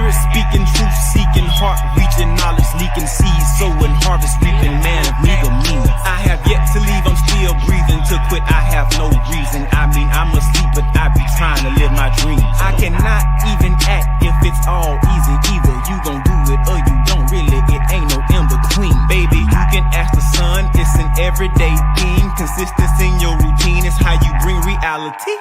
spirit speaking, truth seeking, heart reaching, knowledge leaking, seeds sowing, harvest reaping, man of meager means. I have yet to leave, I'm still breathing. To quit, I have no reason. I mean, I'm asleep, but I be trying to live my dream. I cannot even act if it's all easy. Either you gon' do it or you don't. Really, it ain't no in between. Baby, you can ask the sun. It's an everyday theme. Consistency in your routine is how you bring reality.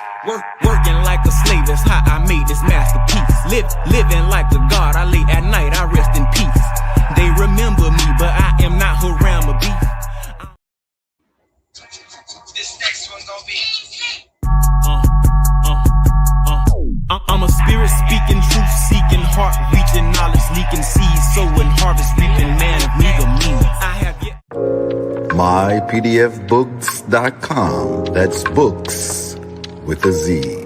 Working like a slave, that's how I made this masterpiece. Living like a god, I lay at night, I rest in peace. They remember me, but I am not Haram or beef. This next one gonna be. I'm a spirit speaking, truth seeking, heart reaching, knowledge leaking, seeds sowing, harvest reaping, man of meager means. I have yet. mypdfbooks.com. That's books with a Z.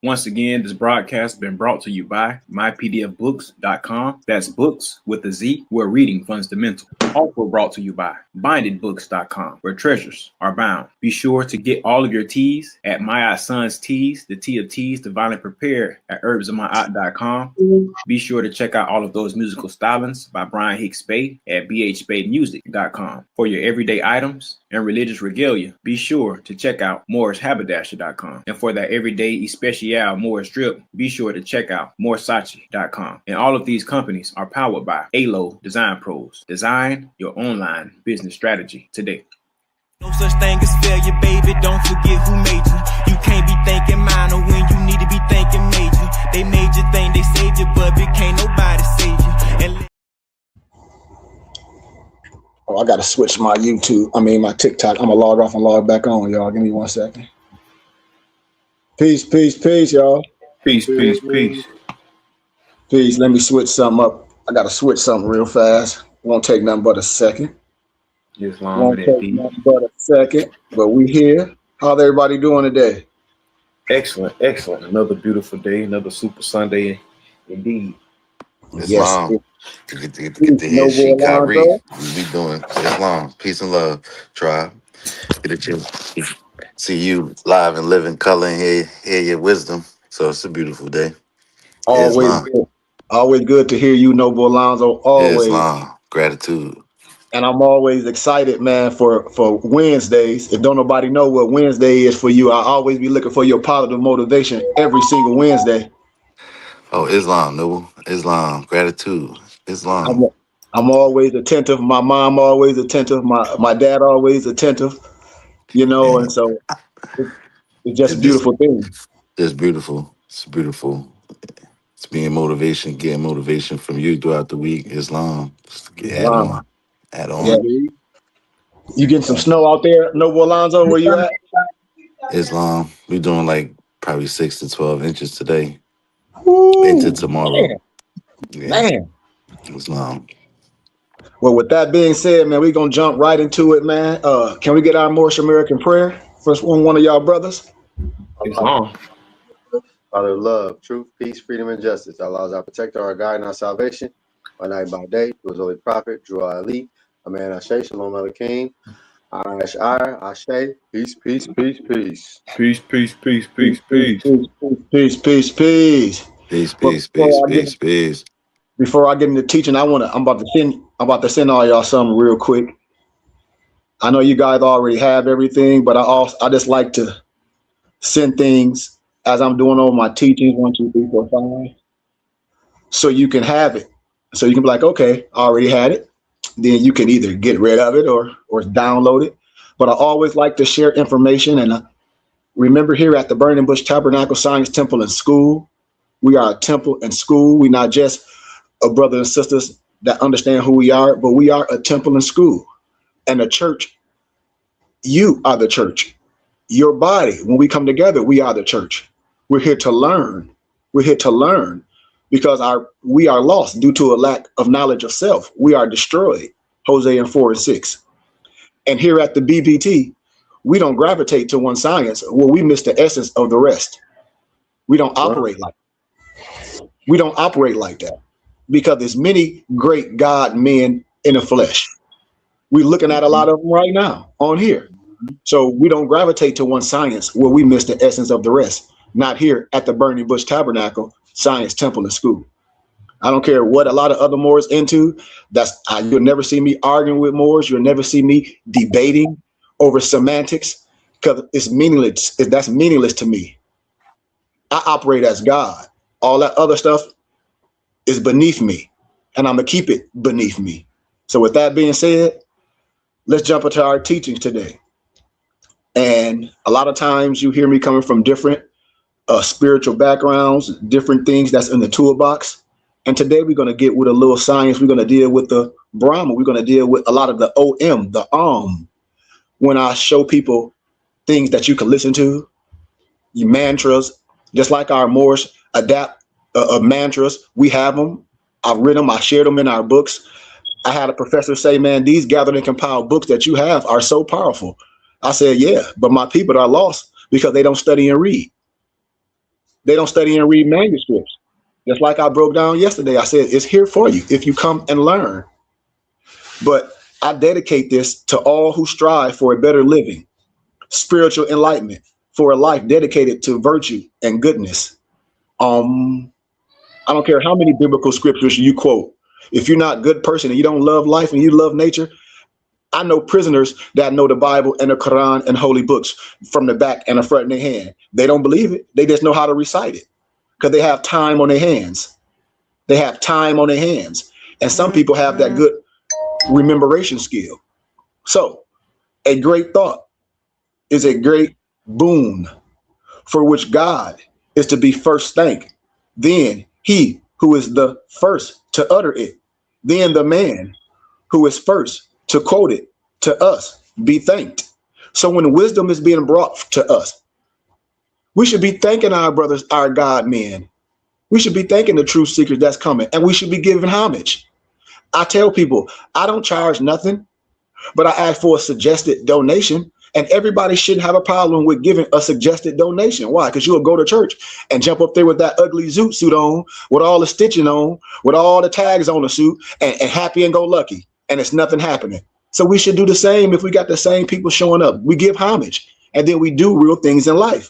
Once again, this broadcast has been brought to you by mypdfbooks.com. That's books with a Z, where reading funds the mental. Also brought to you by bindedbooks.com, where treasures are bound. Be sure to get all of your teas at My Son's Teas, the tea of teas, divinely prepared at herbsofmyaunt.com. Be sure to check out all of those musical stylings by Brian Hicks Spade at bhspademusic.com. For your everyday items and religious regalia, be sure to check out morrishaberdasher.com. And for that everyday especial Morris drip, be sure to check out morsachi.com. And all of these companies are powered by ALO Design Pros. Design your online business strategy today. No such thing as failure, baby. Don't forget who made you. You can't be thinking minor when you need to be thinking major. They made you think they saved you, but can't nobody save you. I gotta switch my my TikTok. I'm gonna log off and log back on, y'all. Give me 1 second. Peace, y'all. Peace. Peace. Let me switch something up. I gotta switch something real fast. Won't take nothing but a second. Won't take nothing but a second. But we here. How's everybody doing today? Excellent. Another beautiful day, another super Sunday indeed. Islam. Get to hear Sheikh Kyrie. We be doing Islam. Peace and love, tribe. Get a chance to see you live and live in color and hear your wisdom. So it's a beautiful day. Always good to hear you, Noble Alonzo. Always. Islam. Gratitude. And I'm always excited, man, for Wednesdays. If don't nobody know what Wednesday is for you, I always be looking for your positive motivation every single Wednesday. Oh, Islam, Noble. Islam. Gratitude. Islam. I'm always attentive. My mom always attentive. My dad always attentive. And so it's just a beautiful thing. It's beautiful. It's beautiful. It's getting motivation from you throughout the week. Islam. Add on. Yeah. You getting some snow out there, Noble Alonzo? Where you at? Islam. We're doing like probably 6 to 12 inches today. Woo, into tomorrow. Man. Islam. Well, with that being said, man, we're gonna jump right into it, man. Can we get our Moorish American prayer? First one of y'all brothers. Islam. Father of love, truth, peace, freedom, and justice. Allah is our protector, our guide, and our salvation. By night, by day, through his holy prophet, Drew Ali, Aman Ashe, Shalom Aleichem, Ash'ar, Ashe, peace. Peace. Peace. Before I get into teaching, I'm about to send all y'all something real quick. I know you guys already have everything, but I just like to send things as I'm doing all my teachings, 1, 2, 3, 4, 5, so you can have it. So you can be like, okay, I already had it. Then you can either get rid of it or download it. But I always like to share information. And remember, here at the Burning Bush Tabernacle Science Temple and School, we are a temple and school. We're not just a brothers and sisters that understand who we are, but we are a temple and school. And the church, you are the church. Your body, when we come together, we are the church. We're here to learn. We're here to learn because we are lost due to a lack of knowledge of self. We are destroyed, Hosea 4:6. And here at the BBT, we don't gravitate to one science where we miss the essence of the rest. We don't operate like that. We don't operate like that because there's many great God men in the flesh. We're looking at a lot of them right now on here. So we don't gravitate to one science where we miss the essence of the rest. Not here at the Burning Bush Tabernacle Science Temple and School. I don't care what a lot of other Moors into. You'll never see me arguing with Moors. You'll never see me debating over semantics because it's meaningless. That's meaningless to me. I operate as God. All that other stuff is beneath me, and I'm gonna keep it beneath me. So with that being said, let's jump into our teachings today. And a lot of times you hear me coming from different spiritual backgrounds, different things that's in the toolbox. And today we're going to get with a little science. We're going to deal with the Brahma. We're going to deal with a lot of the OM, the when I show people things that you can listen to, your mantras, just like our Moors adapt mantras. We have them. I've written them. I shared them in our books. I had a professor say, man, these gathered and compiled books that you have are so powerful. I said, yeah, but my people are lost because they don't study and read. They don't study and read manuscripts. Just like I broke down yesterday, I said, it's here for you if you come and learn. But I dedicate this to all who strive for a better living, spiritual enlightenment, for a life dedicated to virtue and goodness. I don't care how many biblical scriptures you quote. If you're not a good person and you don't love life and you love nature, I know prisoners that know the Bible and the Quran and holy books from the back and the front in their hand. They don't believe it. They just know how to recite it because they have time on their hands. They have time on their hands. And some people have that good rememberation skill. So a great thought is a great boon for which God is to be first thanked. Then he who is the first to utter it. Then the man who is first to quote it to us be thanked. So when wisdom is being brought to us, we should be thanking our brothers, our God men. We should be thanking the truth seekers that's coming, and we should be giving homage. I tell people, I don't charge nothing, but I ask for a suggested donation, and everybody shouldn't have a problem with giving a suggested donation. Why? Because you'll go to church and jump up there with that ugly zoot suit on, with all the stitching on, with all the tags on the suit, and happy and go lucky. And it's nothing happening. So we should do the same if we got the same people showing up. We give homage, and then we do real things in life.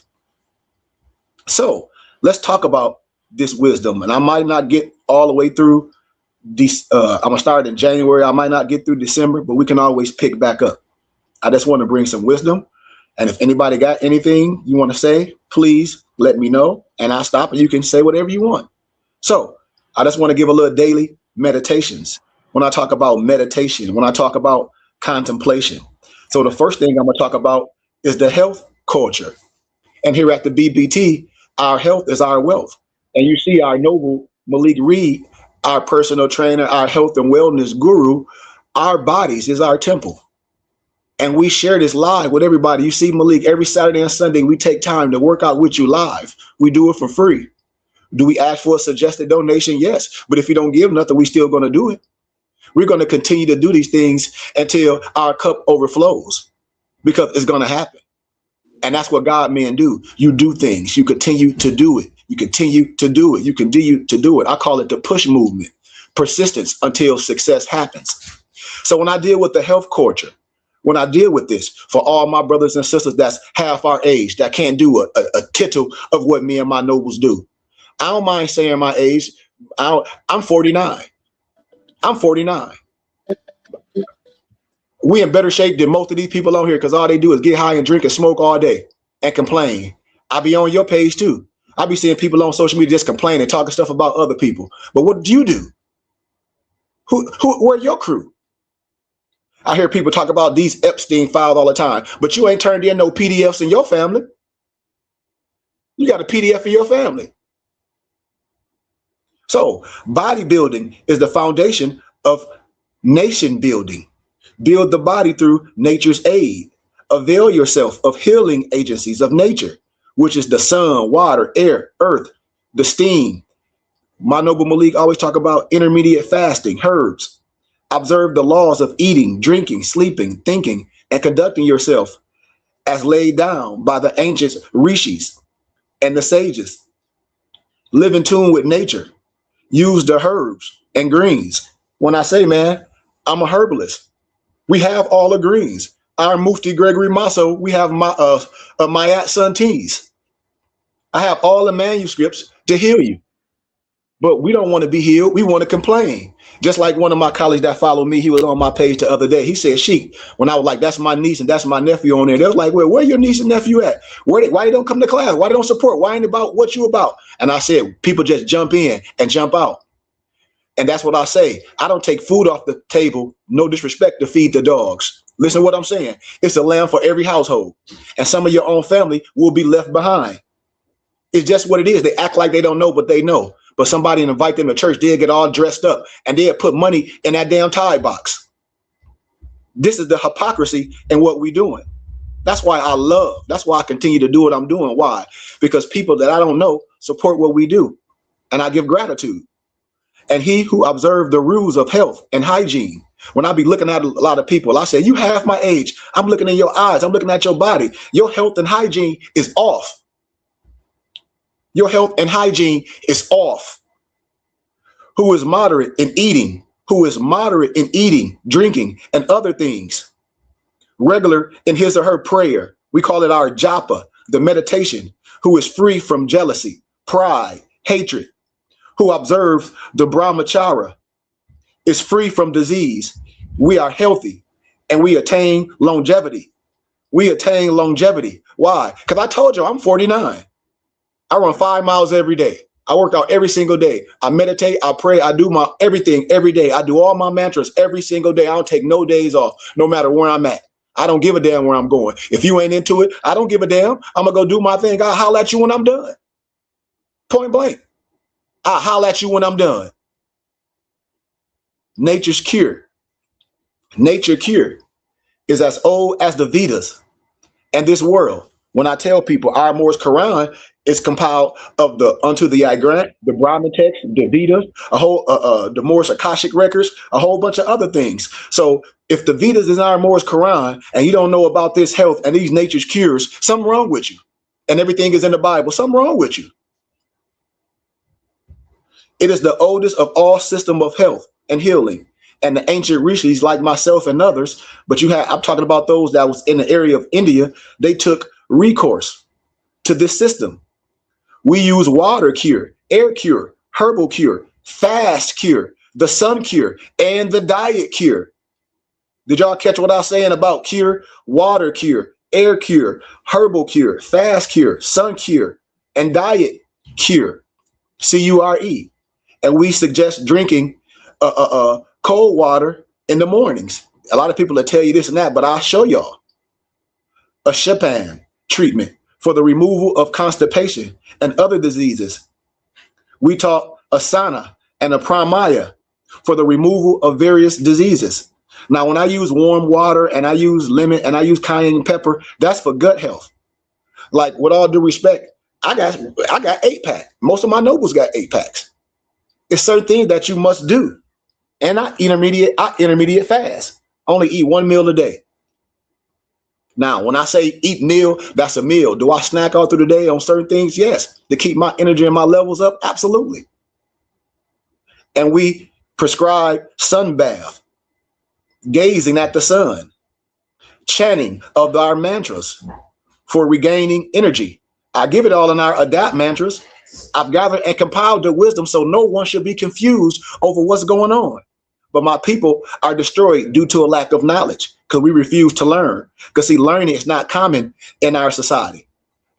So let's talk about this wisdom. And I might not get all the way through this. I'm going to start in January. I might not get through December, but we can always pick back up. I just want to bring some wisdom. And if anybody got anything you want to say, please let me know. And I'll stop and you can say whatever you want. So I just want to give a little daily meditations. When I talk about meditation, when I talk about contemplation. So the first thing I'm going to talk about is the health culture. And here at the BBT, our health is our wealth. And you see our noble Malik Reed, our personal trainer, our health and wellness guru, our bodies is our temple. And we share this live with everybody. You see Malik every Saturday and Sunday, we take time to work out with you live. We do it for free. Do we ask for a suggested donation? Yes. But if you don't give nothing, we still going to do it. We're going to continue to do these things until our cup overflows, because it's going to happen. And that's what God men do. You do things. You continue to do it. You continue to do it. You continue to do it. I call it the push movement, persistence until success happens. So when I deal with the health culture, when I deal with this for all my brothers and sisters that's half our age, that can't do a tittle of what me and my nobles do. I don't mind saying my age. I'm 49. I'm 49. We in better shape than most of these people on here because all they do is get high and drink and smoke all day and complain. I be on your page too. I be seeing people on social media just complaining, talking stuff about other people. But what do you do? Where's your crew? I hear people talk about these Epstein files all the time, but you ain't turned in no PDFs in your family. You got a PDF in your family. So bodybuilding is the foundation of nation building. Build the body through nature's aid. Avail yourself of healing agencies of nature, which is the sun, water, air, earth, the steam. My noble Malik always talk about intermediate fasting, herbs. Observe the laws of eating, drinking, sleeping, thinking, and conducting yourself as laid down by the ancient rishis and the sages. Live in tune with nature. Use the herbs and greens. When I say, man, I'm a herbalist. We have all the greens. Our Mufti Gregory Maso, we have my Mayat Suntees. I have all the manuscripts to heal you. But we don't want to be healed. We want to complain. Just like one of my colleagues that followed me, he was on my page the other day. He said, Sheik, when I was like, that's my niece and that's my nephew on there. They was like, well, where your niece and nephew at? Why they don't come to class? Why they don't support? Why ain't about what you about? And I said, people just jump in and jump out. And that's what I say. I don't take food off the table, no disrespect, to feed the dogs. Listen to what I'm saying. It's a lamb for every household. And some of your own family will be left behind. It's just what it is. They act like they don't know, but they know. But somebody invite them to church, they'll get all dressed up and they'll put money in that damn tithe box. This is the hypocrisy in what we're doing. That's why that's why I continue to do what I'm doing. Why? Because people that I don't know support what we do. And I give gratitude. And he who observed the rules of health and hygiene, when I be looking at a lot of people, I say, you half my age. I'm looking in your eyes. I'm looking at your body. Your health and hygiene is off. Your health and hygiene is off. Who is moderate in eating, drinking, and other things. Regular in his or her prayer. We call it our japa, the meditation. Who is free from jealousy, pride, hatred. Who observes the brahmacharya, is free from disease. We are healthy and we attain longevity. Why? Because I told you I'm 49. I run 5 miles every day. I work out every single day. I meditate, I pray, I do my everything every day. I do all my mantras every single day. I don't take no days off, no matter where I'm at. I don't give a damn where I'm going. If you ain't into it, I don't give a damn. I'm gonna go do my thing. I'll holler at you when I'm done. Point blank. I'll holler at you when I'm done. Nature's cure. Nature cure is as old as the Vedas and this world. When I tell people our Morse Quran is compiled of the unto the Grant, the Brahmin text, the Vedas, the Morse Akashic records, a whole bunch of other things. So if the Vedas is our Morse Quran and you don't know about this health and these nature's cures, something wrong with you. And everything is in the Bible, something wrong with you. It is the oldest of all system of health and healing. And the ancient rishis like myself and others, but I'm talking about those that was in the area of India, they took recourse to this system. We use water cure, air cure, herbal cure, fast cure, the sun cure, and the diet cure. Did y'all catch what I was saying about cure? Water cure, air cure, herbal cure, fast cure, sun cure, and diet cure, C-U-R-E. And we suggest drinking cold water in the mornings. A lot of people will tell you this and that, but I'll show y'all. A Shapan treatment for the removal of constipation and other diseases. We taught asana and a pramaya for the removal of various diseases. Now, when I use warm water and I use lemon and I use cayenne pepper, that's for gut health. Like, with all due respect, I got 8-pack. Most of my nobles got 8-packs. It's certain things that you must do. And I intermediate fast. Only eat 1 meal a day. Now, when I say eat meal, that's a meal. Do I snack all through the day on certain things? Yes. To keep my energy and my levels up? Absolutely. And we prescribe sun bath, gazing at the sun, chanting of our mantras for regaining energy. I give it all in our adapt mantras. I've gathered and compiled the wisdom so no one should be confused over what's going on. But my people are destroyed due to a lack of knowledge because we refuse to learn. Because see, learning is not common in our society.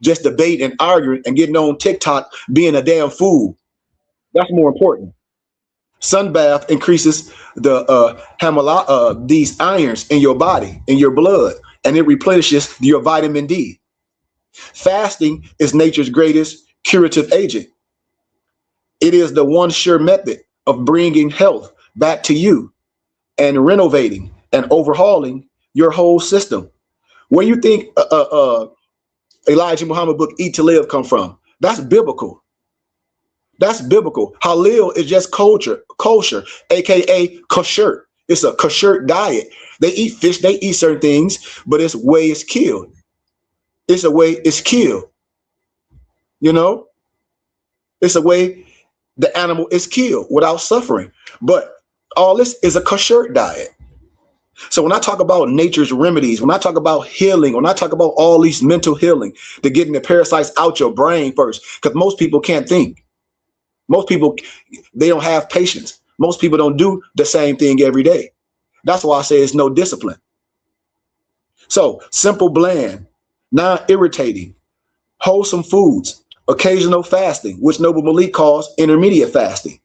Just debating and arguing and getting on TikTok being a damn fool. That's more important. Sunbath increases the these irons in your body, in your blood, and it replenishes your vitamin D. Fasting is nature's greatest curative agent. It is the one sure method of bringing health back to you and renovating and overhauling your whole system. Where you think Elijah Muhammad book Eat to Live come from? That's biblical. That's biblical. Halal is just kosher, aka kosher. It's a kosher diet. They eat fish, they eat certain things, but it's way it's killed. It's a way it's killed. You know, it's a way the animal is killed without suffering. But all this is a kosher diet. So when I talk about nature's remedies, when I talk about healing, when I talk about all these mental healing, to getting the parasites out your brain first, because most people can't think. Most people, they don't have patience. Most people don't do the same thing every day. That's why I say it's no discipline. So simple, bland, non-irritating, wholesome foods, occasional fasting, which Noble Malik calls intermediate fasting,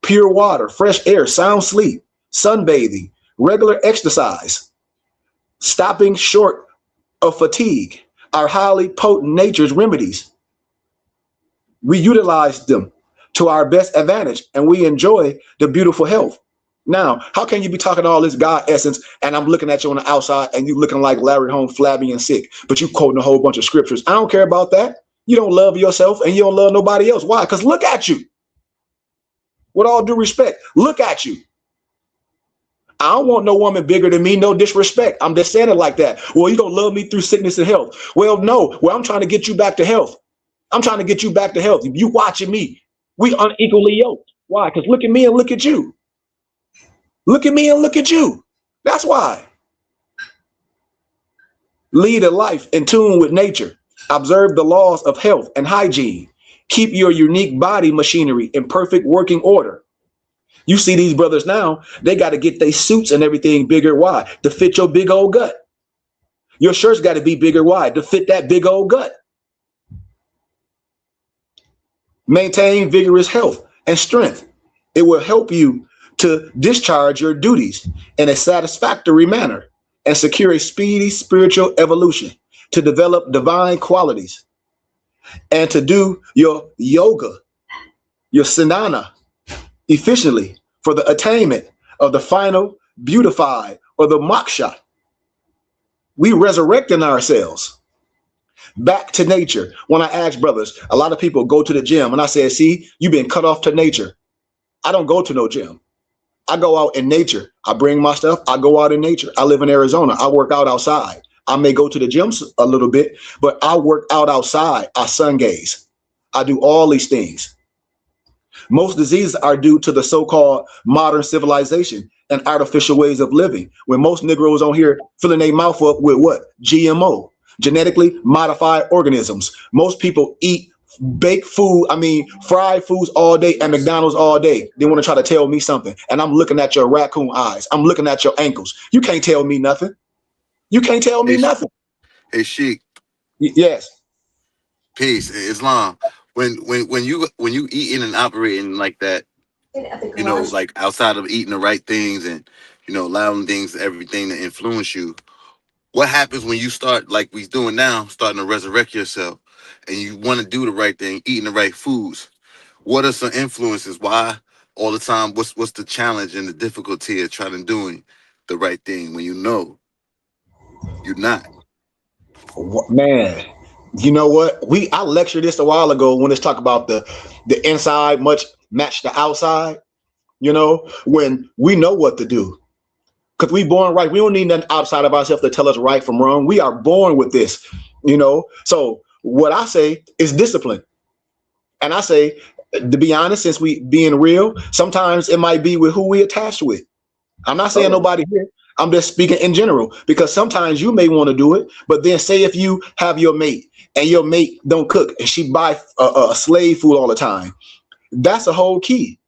pure water, fresh air, sound sleep, sunbathing, regular exercise, stopping short of fatigue are highly potent nature's remedies. We utilize them to our best advantage and we enjoy the beautiful health. Now, how can you be talking all this God essence and I'm looking at you on the outside and you looking like Larry Holmes, flabby and sick, but you quoting a whole bunch of scriptures? I don't care about that. You don't love yourself and you don't love nobody else. Why? Because look at you. With all due respect, look at you. I don't want no woman bigger than me, no disrespect. I'm just saying it like that. Well, you don't love me through sickness and health. Well, no. Well, I'm trying to get you back to health. I'm trying to get you back to health. You watching me. We unequally yoked. Why? Because look at me and look at you. Look at me and look at you. That's why. Lead a life in tune with nature. Observe the laws of health and hygiene. Keep your unique body machinery in perfect working order. You see these brothers now, they got to get their suits and everything bigger. Why? To fit your big old gut. Your shirt's got to be bigger. Why? To fit that big old gut. Maintain vigorous health and strength. It will help you to discharge your duties in a satisfactory manner and secure a speedy spiritual evolution, to develop divine qualities, and to do your yoga, your sanana, efficiently for the attainment of the final beautified or the moksha. We resurrecting ourselves back to nature. When I ask brothers, a lot of people go to the gym and I say, see, you've been cut off to nature. I don't go to no gym. I go out in nature. I bring my stuff. I go out in nature. I live in Arizona. I work out outside. I may go to the gym a little bit, but I work out outside. I sun gaze. I do all these things. Most diseases are due to the so-called modern civilization and artificial ways of living. When most Negroes on here filling their mouth up with what? GMO, genetically modified organisms. Most people eat baked food, fried foods all day and McDonald's all day. They want to try to tell me something. And I'm looking at your raccoon eyes. I'm looking at your ankles. You can't tell me nothing. You can't tell me nothing. Hey, Sheik. Yes. Peace. Islam. When you eating and operating like that, you know, like outside of eating the right things and, you know, allowing things, everything to influence you, what happens when you start, like we doing now, starting to resurrect yourself and you want to do the right thing, eating the right foods? What are some influences? Why all the time? What's the challenge and the difficulty of trying to doing the right thing when you know you're not? Man, you know what? I lectured this a while ago when it's talk about the inside much match the outside. You know, when we know what to do. Because we born right. We don't need nothing outside of ourselves to tell us right from wrong. We are born with this, you know. So what I say is discipline. And I say, to be honest, since we being real, sometimes it might be with who we attached with. I'm not saying nobody here. I'm just speaking in general, because sometimes you may want to do it, but then say if you have your mate and your mate don't cook and she buy a slave food all the time, that's a whole key.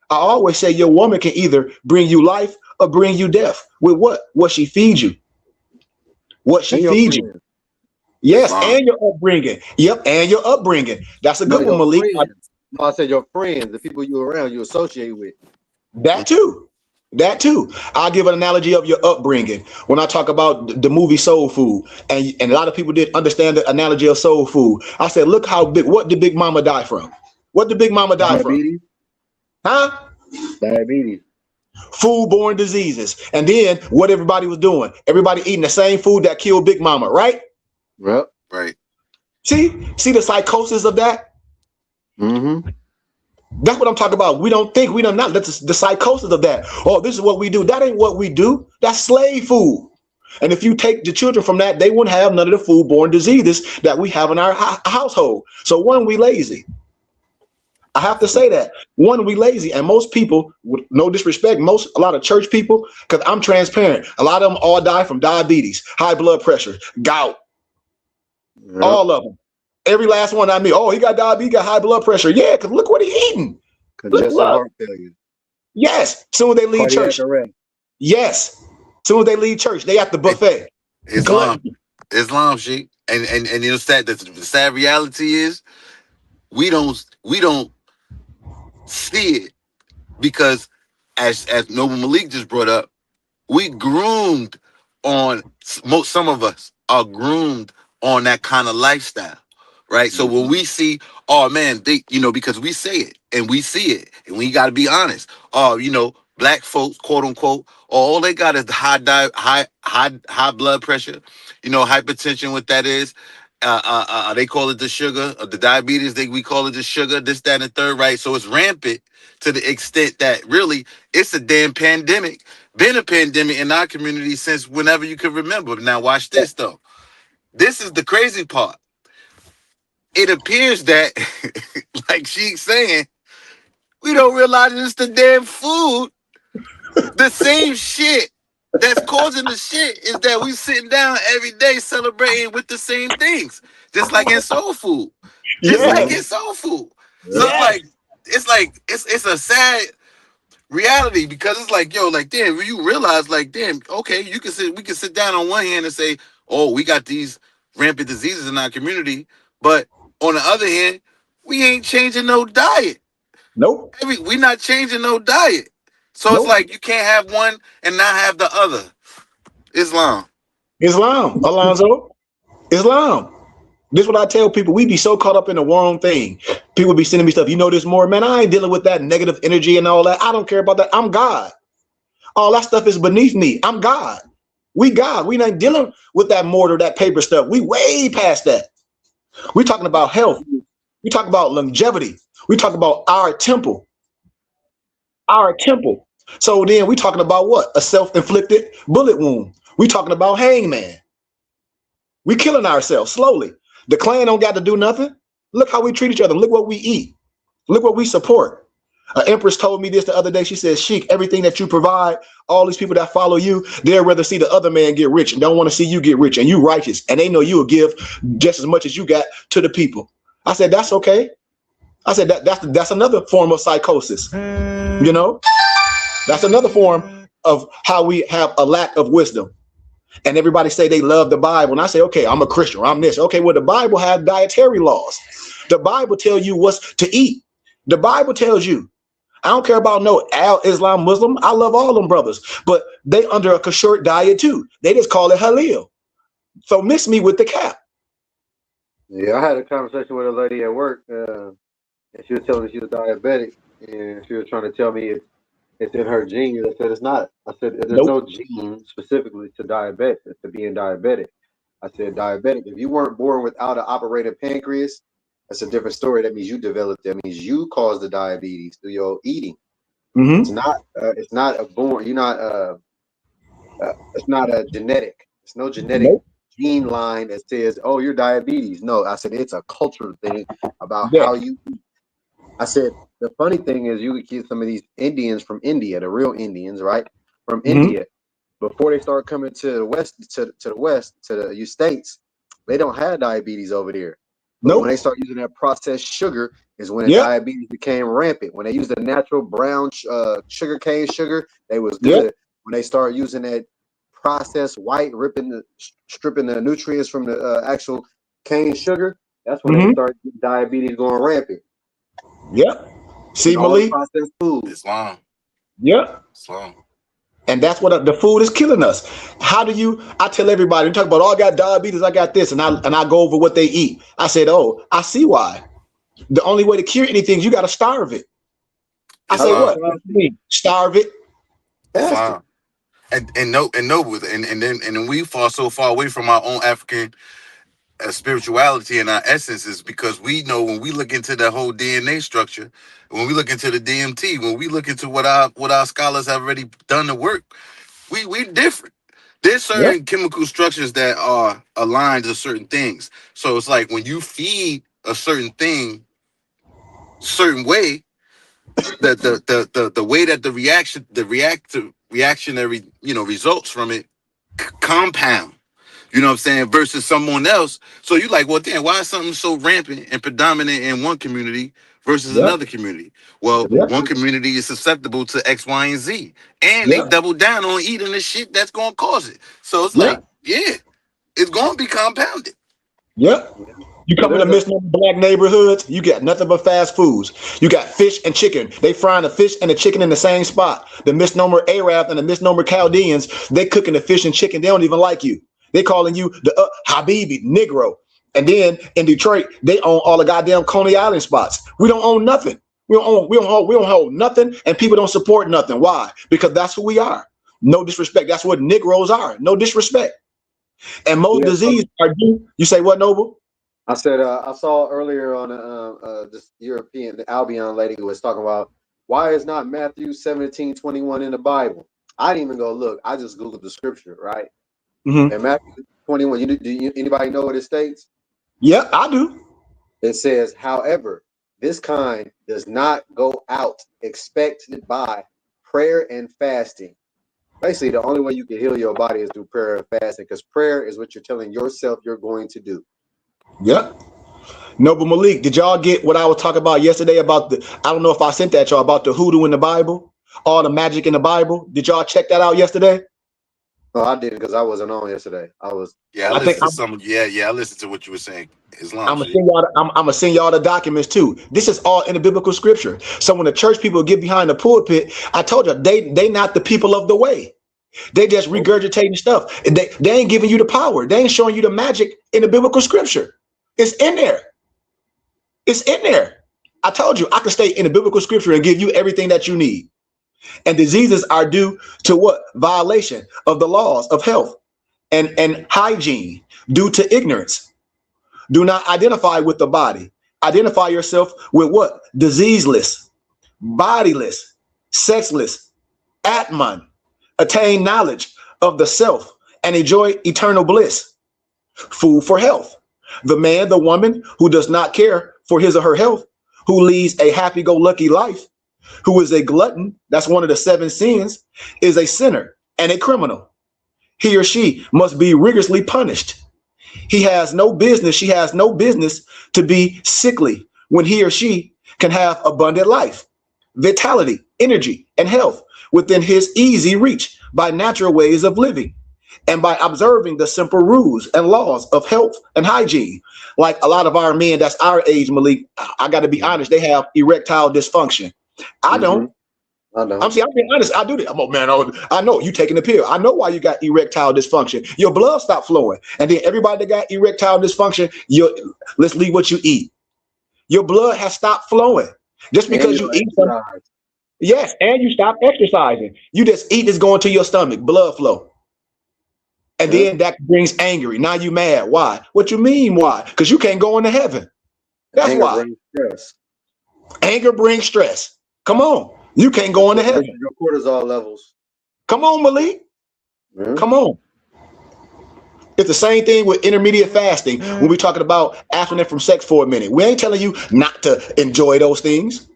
I always say your woman can either bring you life or bring you death with what she feeds you, what she feeds you. Yes, wow. And your upbringing. Yep, and your upbringing. That's a good one, Malik. I said your friends, the people you around, you associate with. That too. I'll give an analogy of your upbringing. When I talk about the movie Soul Food, and a lot of people didn't understand the analogy of soul food. I said, look how big, what did Big Mama die from? What did Big Mama die from? Huh? Diabetes. Foodborne diseases. And then what everybody was doing? Everybody eating the same food that killed Big Mama, right? Yep. Right. See the psychosis of that? Mm-hmm. That's what I'm talking about. We don't think, we don't not. That's the psychosis of that. Oh, this is what we do. That ain't what we do. That's slave food. And if you take the children from that, they wouldn't have none of the foodborne diseases that we have in our household. So one, we lazy. I have to say that. One, we lazy, and most people, with no disrespect, a lot of church people, because I'm transparent, a lot of them all die from diabetes, high blood pressure, gout, Yep. all of them. Every last one I mean, oh, he got diabetes, got high blood pressure. Yeah, because look what he eating. Congestive heart failure. Yes. Soon as they leave Cardiac church. arrest. Yes. Soon as they leave church, they at the buffet. Islam, sheik. And you know, the sad reality is we don't see it because as Noble Malik just brought up, we groomed on some of us are groomed on that kind of lifestyle, right? So when we see, oh man, they, you know, because we say it and we see it, and we got to be honest. Oh, you know, black folks, quote unquote, all they got is the high blood pressure, you know, hypertension. What that is, they call it the sugar, or the diabetes. We call it the sugar. This, that, and the third, right? So it's rampant to the extent that really it's a damn pandemic. Been a pandemic in our community since whenever you can remember. Now watch this though. This is the crazy part. It appears that, like she's saying, we don't realize it's the damn food. The same shit that's causing the shit is that we sitting down every day celebrating with the same things, just like in soul food, like in soul food. So it's a sad reality, because it's like, yo, like, damn, you realize, like, damn, okay, we can sit down on one hand and say, oh, we got these rampant diseases in our community, but on the other hand, we ain't changing no diet. Nope. We not changing no diet. So it's like you can't have one and not have the other. Islam, Alonzo. Islam. This is what I tell people. We be so caught up in the wrong thing. People be sending me stuff. You know this more, man. I ain't dealing with that negative energy and all that. I don't care about that. I'm God. All that stuff is beneath me. I'm God. We God. We not dealing with that mortar, that paper stuff. We way past that. We talking about health. We talk about longevity. We talk about our temple. Our temple. So then we talking about what? A self-inflicted bullet wound. We talking about hangman. We killing ourselves slowly. The clan don't got to do nothing. Look how we treat each other. Look what we eat. Look what we support. An empress told me this the other day. She said, Sheik, everything that you provide, all these people that follow you, they'd rather see the other man get rich and don't want to see you get rich, and you righteous. And they know you will give just as much as you got to the people. I said, that's okay. I said, that's another form of psychosis. You know, that's another form of how we have a lack of wisdom. And everybody say they love the Bible. And I say, okay, I'm a Christian. I'm this. Okay, well, the Bible has dietary laws. The Bible tells you what's to eat. The Bible tells you. I don't care about no Islam, Muslim. I love all them brothers. But they under a kashrut diet too. They just call it halal. So mix me with the cap. Yeah, I had a conversation with a lady at work, and she was telling me she was diabetic, and she was trying to tell me it's in her genes. I said it's not. I said there's no gene specifically to diabetic, to being diabetic. I said diabetic. If you weren't born without an operated pancreas, that's a different story. That means you developed. That means you caused the diabetes through your eating. It's not. It's not a born. You're not. It's not a genetic. It's no genetic gene line that says, "Oh, you're diabetes." No, I said it's a cultural thing about how you eat. I said the funny thing is you could get some of these Indians from India, the real Indians, right, from India, before they start coming to the west, to the States, they don't have diabetes over there. But when they start using that processed sugar is when the diabetes became rampant. When they used the natural brown sugar cane sugar, they was good. When they start using that processed white, stripping the nutrients from the actual cane sugar, that's when they start diabetes going rampant. See, Malik? Processed food. Islam. Islam. And that's what the food is killing us. How do you? I tell everybody, you talk about, oh, I got diabetes, I got this, and I go over what they eat. I said, oh, I see why. The only way to cure anything is you got to starve it. I say, what? Starve it. Islam. And then we fall so far away from our own African spirituality and our essences, because we know when we look into the whole DNA structure, when we look into the DMT, when we look into what our scholars have already done the work, we different. There's certain chemical structures that are aligned to certain things. So it's like when you feed a certain thing, certain way, the way that the reactionary, results from it compound. You know what I'm saying? Versus someone else. So you like, well, damn, why is something so rampant and predominant in one community versus Yep. another community? Well, Yep. one community is susceptible to X, Y, and Z. And they Yep. double down on eating the shit that's going to cause it. So it's like, Yep. yeah, it's going to be compounded. Yep. You come in the misnomer black neighborhoods, you got nothing but fast foods. You got fish and chicken. They frying the fish and the chicken in the same spot. The misnomer Arab and the misnomer Chaldeans, they cooking the fish and chicken. They don't even like you. They calling you the Habibi, Negro. And then in Detroit, they own all the goddamn Coney Island spots. We don't own nothing. We don't hold nothing, and people don't support nothing. Why? Because that's who we are. No disrespect. That's what Negroes are. No disrespect. And most diseases are due. You say what, Noble? I said I saw earlier on this European, the Albion lady who was talking about why is not Matthew 17:21 in the Bible. I didn't even go look. I just Googled the scripture, right? Mm-hmm. And Matthew 21. Anybody know what it states? Yeah, I do. It says, however, this kind does not go out expected by prayer and fasting. Basically, the only way you can heal your body is through prayer and fasting, because prayer is what you're telling yourself you're going to do. Yep. Noble Malik, did y'all get what I was talking about yesterday about I don't know if I sent that y'all about the hoodoo in the Bible, all the magic in the Bible. Did y'all check that out yesterday? No, I didn't, because I wasn't on yesterday. I listened I listened to what you were saying. Islam. I'm gonna send y'all the documents too. This is all in the biblical scripture. So when the church people get behind the pulpit, I told you they not the people of the way. They just regurgitating stuff. They ain't giving you the power. They ain't showing you the magic in the biblical scripture. It's in there. It's in there. I told you I can stay in the biblical scripture and give you everything that you need. And diseases are due to what? Violation of the laws of health and hygiene, due to ignorance. Do not identify with the body. Identify yourself with what? Diseaseless, bodiless, sexless, Atman. Attain knowledge of the self and enjoy eternal bliss. Food for health. The man, the woman who does not care for his or her health, who leads a happy-go-lucky life, who is a glutton, that's one of the 7 sins, is a sinner and a criminal. He or she must be rigorously punished. He has no business, she has no business to be sickly when he or she can have abundant life, vitality, energy, and health within his easy reach by natural ways of living and by observing the simple rules and laws of health and hygiene. Like a lot of our men that's our age, Malik, I got to be honest, they have erectile dysfunction. I don't. I'm being honest. I do that. I know you taking the pill. I know why you got erectile dysfunction. Your blood stopped flowing. And then everybody that got erectile dysfunction, let's leave what you eat. Your blood has stopped flowing. Just because you eat something. Yes, and you stop exercising. You just eat is going to your stomach, blood flow. And then that brings angry. Now you mad. Why? What you mean why? Because you can't go into heaven. That's why. Anger brings stress. Come on. You can't go into heaven. Your cortisol levels. Come on, Malik. Come on. It's the same thing with intermediate fasting when we're talking about abstinence from sex for a minute. We ain't telling you not to enjoy those things.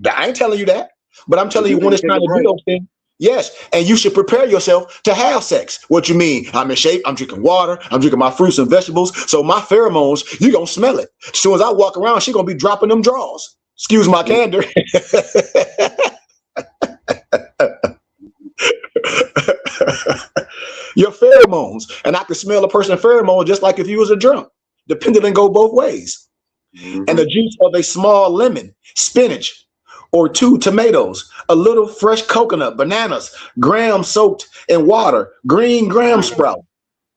I ain't telling you that. But I'm telling you when it's time to do those things. Yes, and you should prepare yourself to have sex. What you mean? I'm in shape. I'm drinking water. I'm drinking my fruits and vegetables. So my pheromones, you're going to smell it. As soon as I walk around, she's going to be dropping them draws. Excuse my candor. Your pheromones. And I can smell a person's pheromone just like if you was a drunk. The pendulum go both ways. And the juice of a small lemon, spinach, or 2 tomatoes, a little fresh coconut, bananas, graham soaked in water, green graham sprout.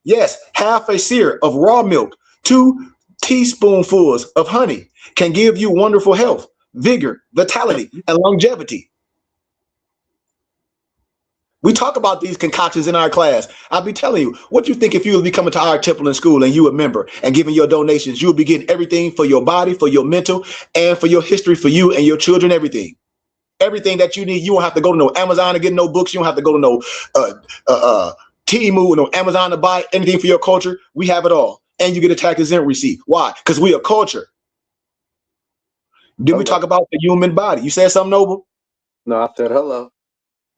Yes, half a sear of raw milk, 2 teaspoonfuls of honey can give you wonderful health, vigor, vitality, and longevity. We talk about these concoctions in our class. I'll be telling you, what you think if you would be coming to our temple in school and you a member and giving your donations, you will be getting everything for your body, for your mental, and for your history, for you and your children, everything. Everything that you need. You won't have to go to no Amazon to get no books. You don't have to go to no Temu, no Amazon to buy anything for your culture. We have it all. And you get a tax exempt receipt. Why? Because we are culture. Did we talk about the human body? You said something, Noble? No, I said hello.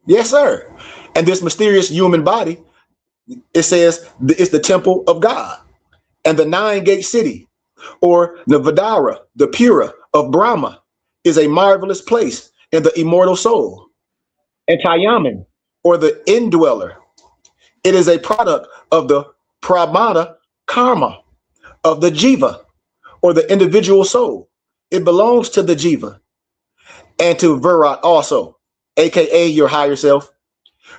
Yes, sir. And this mysterious human body, it says it's the temple of God. And the 9-gate city, or the Vidara, the Pura of Brahma, is a marvelous place in the immortal soul. And Tayaman, or the indweller, it is a product of the Pramana karma of the Jiva, or the individual soul. It belongs to the Jiva and to Virat also, aka your higher self.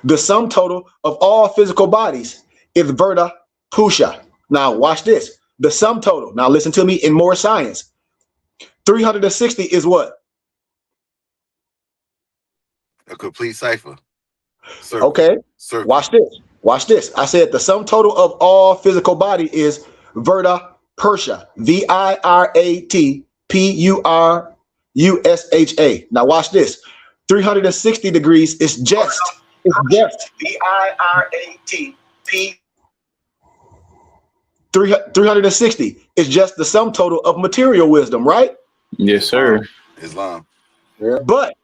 The sum total of all physical bodies is Verta Pusha. Now watch this. The sum total. Now listen to me in more science. 360 is what? A complete cipher. Circle. Okay. Circle. Watch this. Watch this. I said the sum total of all physical body is Verta Pusha. VIRATPURUSHA. Now watch this. 360 degrees is just. It's just. VIRATP. 360 is just the sum total of material wisdom, right? Yes, sir. Islam. Yeah. But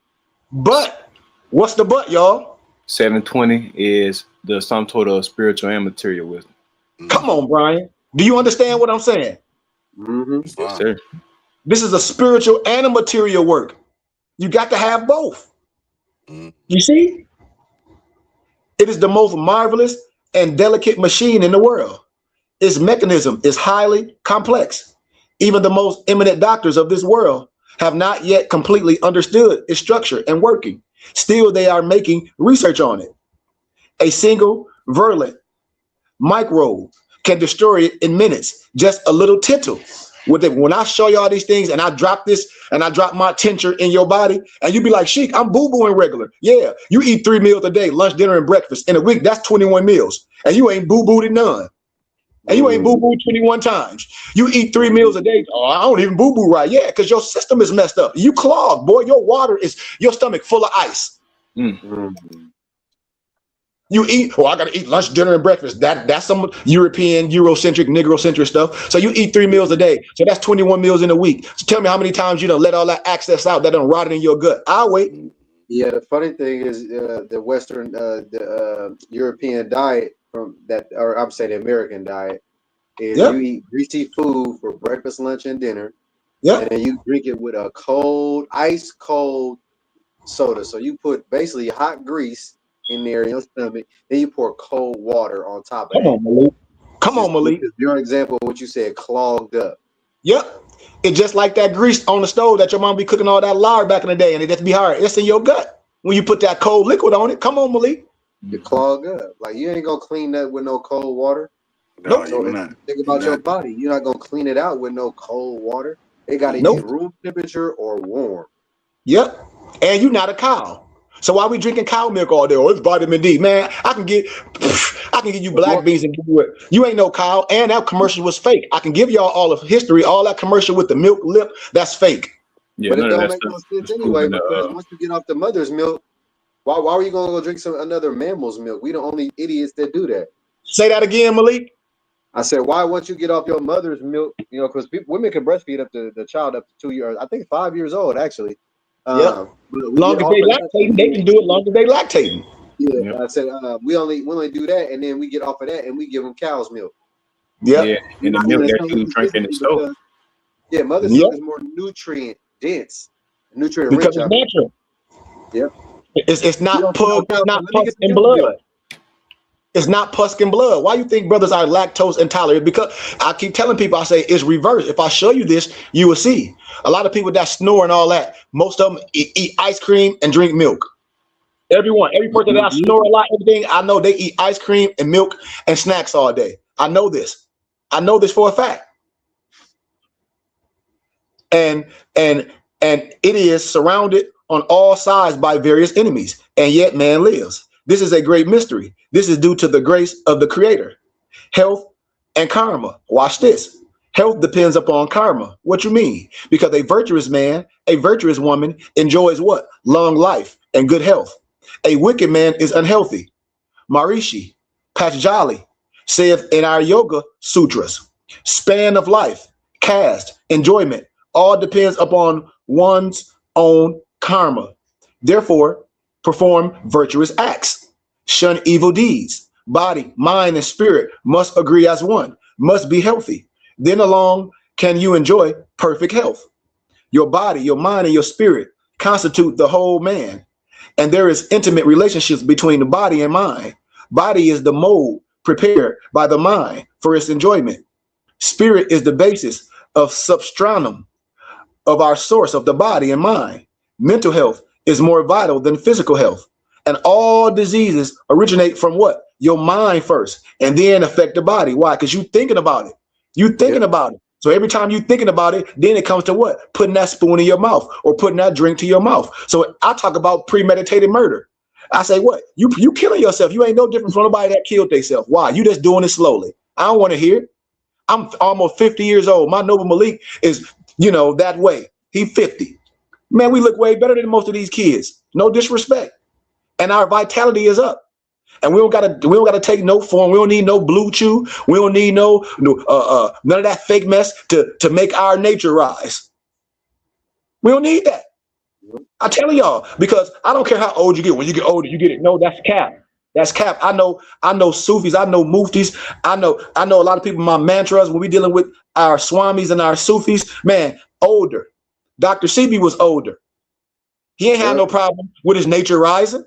what's the but, y'all? 720 is the sum total of spiritual and material wisdom. Come on, Brian. Do you understand what I'm saying? Mm-hmm. Yes, sir. This is a spiritual and a material work. You got to have both. You see? It is the most marvelous and delicate machine in the world. Its mechanism is highly complex. Even the most eminent doctors of this world have not yet completely understood its structure and working. Still, they are making research on it. A single virulent microbe can destroy it in minutes. Just a little tittle. When I show you all these things and I drop this and I drop my tincture in your body and you be like, Sheik, I'm boo-booing regular. Yeah, you eat 3 meals a day, lunch, dinner, and breakfast. In a week, that's 21 meals. And you ain't boo-booed none. And you ain't boo-booed 21 times. You eat 3 meals a day. Oh, I don't even boo-boo right. Yeah, because your system is messed up. You clogged, boy. Your stomach full of ice. You eat, I got to eat lunch, dinner, and breakfast. That's some European, Eurocentric, Negrocentric stuff. So you eat 3 meals a day. So that's 21 meals in a week. So tell me how many times you done let all that access out that done rotted in your gut. I'll wait. Yeah, the funny thing is the Western, the European diet from that, or I'm saying the American diet, is you eat greasy food for breakfast, lunch, and dinner. Yeah. And then you drink it with a cold, ice cold soda. So you put basically hot grease in there in your stomach, then you pour cold water on top of it. Come on, Malik. Your example of what you said, clogged up. Yep. It's just like that grease on the stove that your mom be cooking all that lard back in the day, and it just be hard. It's in your gut when you put that cold liquid on it. Come on, Malik. You clog up. Like you ain't gonna clean that with no cold water. No, so think about your body. You're not gonna clean it out with no cold water. It gotta be room temperature or warm. Yep. And you're not a cow. So why we drinking cow milk all day? Oh, it's vitamin D, man. I can give you black beans and give you it. You ain't no cow, and that commercial was fake. I can give y'all all of history, all that commercial with the milk lip, that's fake. Yeah, but it don't make no sense anyway, because once you get off the mother's milk, why are you gonna go drink another mammal's milk? We the only idiots that do that. Say that again, Malik. I said, why once you get off your mother's milk, because women can breastfeed up to the child up to 2 years, I think 5 years old actually. Yeah, long as they lactating, they can do it. Long as they lactating. Yeah, I said we only do that, and then we get off of that, and we give them cow's milk. Yeah, and the milk that you drink in the stove. Yeah, mother's milk is more nutrient dense, nutrient rich. Because it's natural. Yep. It's not pus. It's not pus and blood. It's not pus and blood. Why you think brothers are lactose intolerant? Because I keep telling people, I say it's reversed. If I show you this, you will see. A lot of people that snore and all that, most of them eat ice cream and drink milk. Every person that snore a lot, everything, I know they eat ice cream and milk and snacks all day. I know this. I know this for a fact. And it is surrounded on all sides by various enemies, and yet man lives. This is a great mystery. This is due to the grace of the Creator. Health and karma. Watch this. Health depends upon karma. What you mean? Because a virtuous man, a virtuous woman enjoys what? Long life and good health. A wicked man is unhealthy. Maharishi Patanjali saith in our yoga sutras, span of life, caste, enjoyment, all depends upon one's own karma. Therefore, perform virtuous acts. Shun evil deeds. Body, mind, and spirit must agree as one, must be healthy. Then alone can you enjoy perfect health. Your body, your mind, and your spirit constitute the whole man. And there is intimate relationships between the body and mind. Body is the mold prepared by the mind for its enjoyment. Spirit is the basis of substratum of our source of the body and mind. Mental health is more vital than physical health. And all diseases originate from what? Your mind first, and then affect the body. Why? Because you're thinking about it. You're thinking about it. So every time you're thinking about it, then it comes to what? Putting that spoon in your mouth or putting that drink to your mouth. So I talk about premeditated murder. I say, what? You killing yourself. You ain't no different from nobody that killed themselves. Why? You just doing it slowly. I don't want to hear it. I'm almost 50 years old. My Noble Malik is, that way. He 50. Man, we look way better than most of these kids. No disrespect. And our vitality is up. And we don't gotta take no form. We don't need no blue chew. We don't need none of that fake mess to make our nature rise. We don't need that. I'm telling y'all, because I don't care how old you get. When you get older, you get it. No, that's cap. That's cap. I know Sufis, I know Muftis, I know a lot of people, my mantras, when we dealing with our Swamis and our Sufis, man, older. Dr. Sebi was older. He ain't had no problem with his nature rising.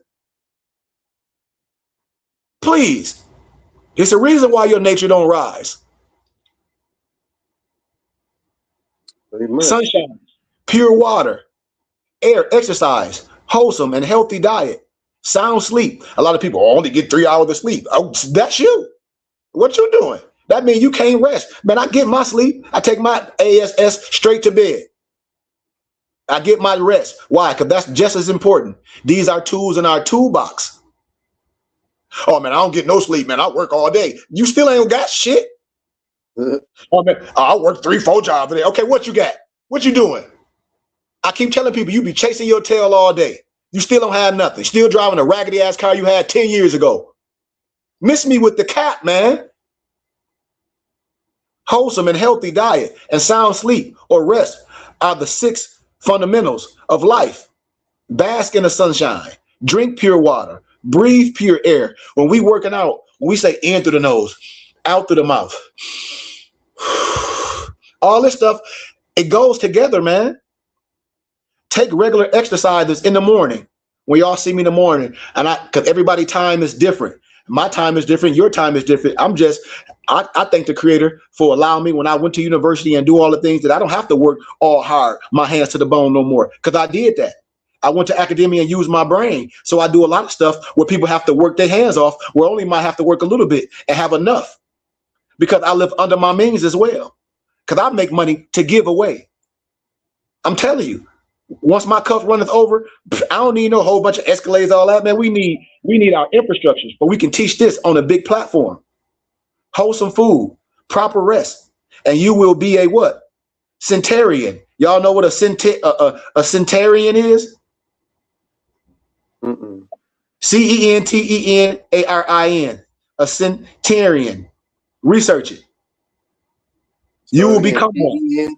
Please. It's a reason why your nature don't rise. Sunshine, pure water, air, exercise, wholesome and healthy diet, sound sleep. A lot of people only get 3 hours of sleep. Oh, that's you. What you doing? That means you can't rest. Man, I get my sleep. I take my ASS straight to bed. I get my rest. Why? Because that's just as important. These are tools in our toolbox. Oh, man, I don't get no sleep, man. I work all day. You still ain't got shit. Oh, man, I work 3-4 jobs a day. Okay, what you got? What you doing? I keep telling people you be chasing your tail all day. You still don't have nothing. Still driving a raggedy ass car you had 10 years ago. Miss me with the cap, man. Wholesome and healthy diet and sound sleep or rest are the 6 fundamentals of life. Bask in the sunshine. Drink pure water. Breathe pure air. When we working out, when we say in through the nose, out through the mouth. All this stuff, it goes together, man. Take regular exercises in the morning. When y'all see me in the morning, and because everybody's time is different. My time is different. Your time is different. I thank the Creator for allowing me when I went to university and do all the things that I don't have to work all hard, my hands to the bone no more. Because I did that. I went to academia and used my brain. So I do a lot of stuff where people have to work their hands off, where only might have to work a little bit and have enough. Because I live under my means as well. Because I make money to give away. I'm telling you, once my cup runneth over, I don't need no whole bunch of Escalades, all that, man. We need our infrastructures, but we can teach this on a big platform. Wholesome food, proper rest, and you will be a what? Centurion. Y'all know what a centurion is? Centurion. A centurion. Research it. You will become one.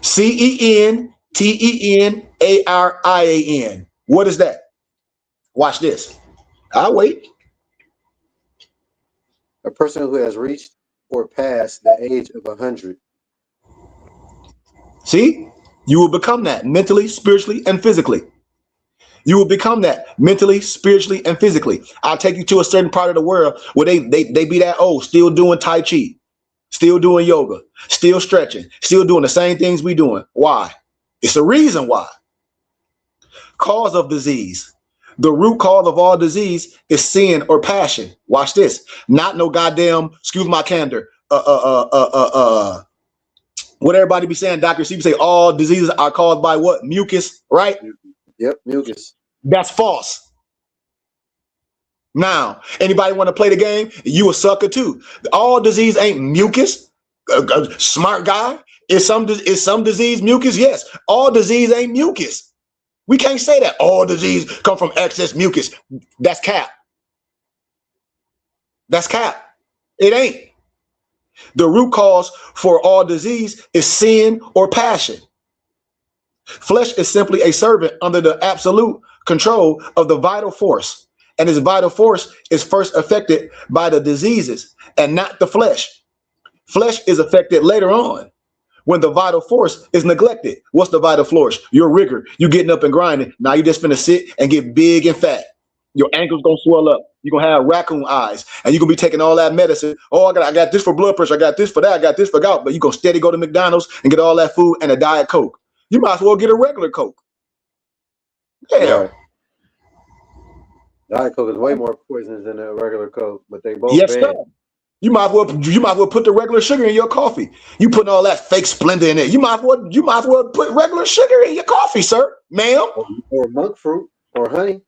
Centurion. What is that? Watch this. I'll wait. A person who has reached or passed the age of 100. See, you will become that mentally, spiritually, and physically. You will become that mentally, spiritually, and physically. I'll take you to a certain part of the world where they be that old, still doing Tai Chi, still doing yoga, still stretching, still doing the same things we doing. Why? It's a reason why. Cause of disease. The root cause of all disease is sin or passion. Watch this. Not no goddamn, excuse my candor, what everybody be saying, Dr. C say all diseases are caused by what? Mucus, right? Yep, mucus. That's false. Now, anybody want to play the game? You a sucker too. All disease ain't mucus. Smart guy. Is some disease mucus? Yes. All disease ain't mucus. We can't say that all disease come from excess mucus. That's cap. That's cap. It ain't. The root cause for all disease is sin or passion. Flesh is simply a servant under the absolute control of the vital force. And this vital force is first affected by the diseases and not the flesh. Flesh is affected later on when the vital force is neglected. What's the vital force? Your rigor. You getting up and grinding. Now you just finna sit and get big and fat. Your ankles gonna swell up. You're gonna have raccoon eyes, and you're gonna be taking all that medicine. Oh, I got this for blood pressure. I got this for that. I got this for gout. But you gonna steady go to McDonald's and get all that food and a Diet Coke. You might as well get a regular Coke. Yeah. Right. Diet Coke is way more poisonous than a regular Coke, but they both Yes, bad. sir. You might as well put the regular sugar in your coffee. You putting all that fake Splenda in it. You might as well put regular sugar in your coffee, sir, ma'am. Or monk fruit or honey.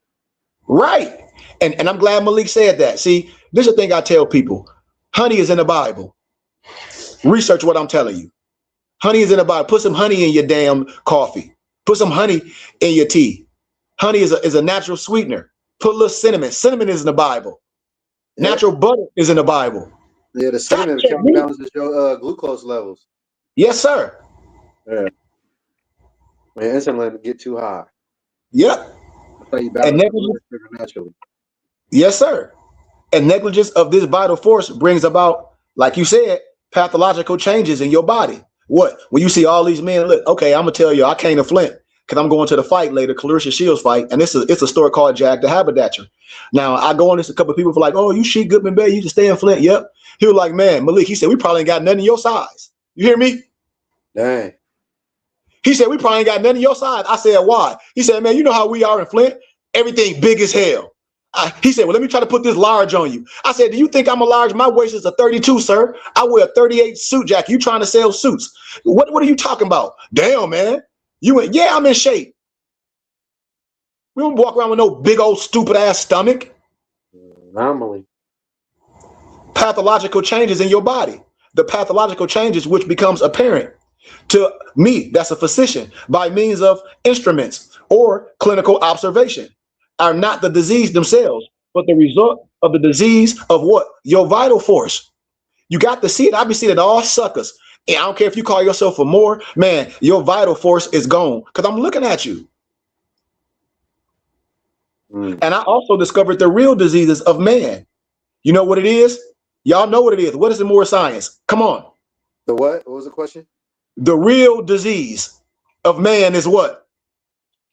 Right. And I'm glad Malik said that. See, this is the thing I tell people. Honey is in the Bible. Research what I'm telling you. Honey is in the Bible. Put some honey in your damn coffee. Put some honey in your tea. Honey is a natural sweetener. Put a little cinnamon. Cinnamon is in the Bible. Yeah. Natural butter is in the Bible. Yeah, the cinnamon counterbalances your glucose levels. Yes, sir. Yeah. Man, insulin get too high. Yep. So you And balance sugar naturally. Yes, sir. And negligence of this vital force brings about, like you said, pathological changes in your body. What? When you see all these men, look, okay, I'm gonna tell you, I came to Flint because I'm going to the fight later, Clarissa Shields fight, and it's a store called Jack the Haberdasher. Now I go on this, a couple of people were like, oh, you Sheik Goodman Bay, you just stay in Flint. Yep. He was like, man, Malik, he said, we probably ain't got nothing your size. You hear me? Dang. He said, we probably ain't got nothing your size. I said, why? He said, man, you know how we are in Flint? Everything big as hell. He said, well, let me try to put this large on you. I said, do you think I'm a large? My waist is a 32, sir. I wear a 38 suit jacket. You trying to sell suits. What are you talking about? Damn, man. You went, yeah, I'm in shape. We don't walk around with no big old stupid ass stomach. Normally. Pathological changes in your body. The pathological changes which becomes apparent to me, that's a physician, by means of instruments or clinical observation, are not the disease themselves, but the result of the disease of what? Your vital force. You got to see it. I be seeing it all suckers. And I don't care if you call yourself for more, man, your vital force is gone because I'm looking at you. And I also discovered the real diseases of man. You know what it is? Y'all know what it is. What is the more science? Come on. The what? What was the question? The real disease of man is what?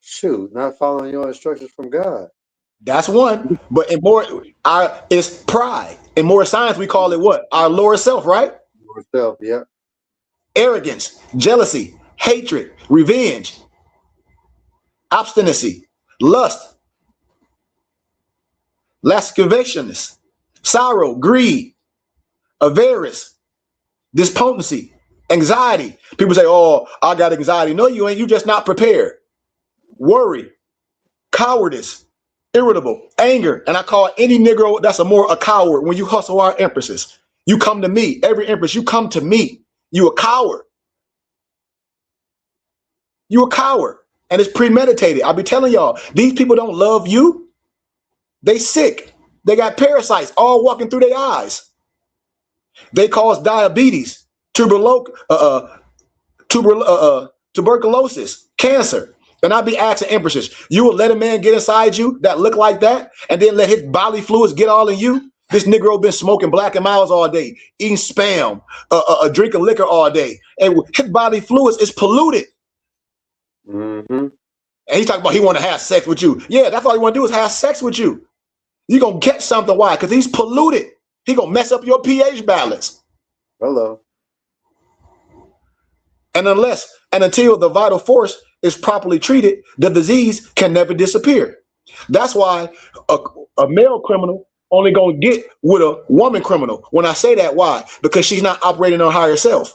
Shoot, not following your instructions from God. That's one. But in more, it's pride. In more science, we call it what? Our lower self, right? Yourself, yeah. Arrogance, jealousy, hatred, revenge, obstinacy, lust, lasciviousness, sorrow, greed, avarice, despondency, anxiety. People say, oh, I got anxiety. No, you ain't. You just not prepared. Worry, cowardice, irritable, anger. And I call any Negro that's a coward when you hustle our empresses. You come to me. Every empress, you come to me. You a coward. You a coward. And it's premeditated. I'll be telling y'all, these people don't love you. They sick. They got parasites all walking through their eyes. They cause diabetes, tuberculosis, cancer. And I'll be asking empresses, you will let a man get inside you that look like that and then let his bodily fluids get all in you? This Negro been smoking Black and Miles all day, eating Spam, drinking liquor all day. And his bodily fluids is polluted. Mm-hmm. And he's talking about he want to have sex with you. Yeah, that's all he want to do is have sex with you. You're going to catch something. Why? Because he's polluted. He going to mess up your pH balance. Hello. And until the vital force is properly treated, the disease can never disappear. That's why a male criminal only going to get with a woman criminal. When I say that, why? Because she's not operating on higher self.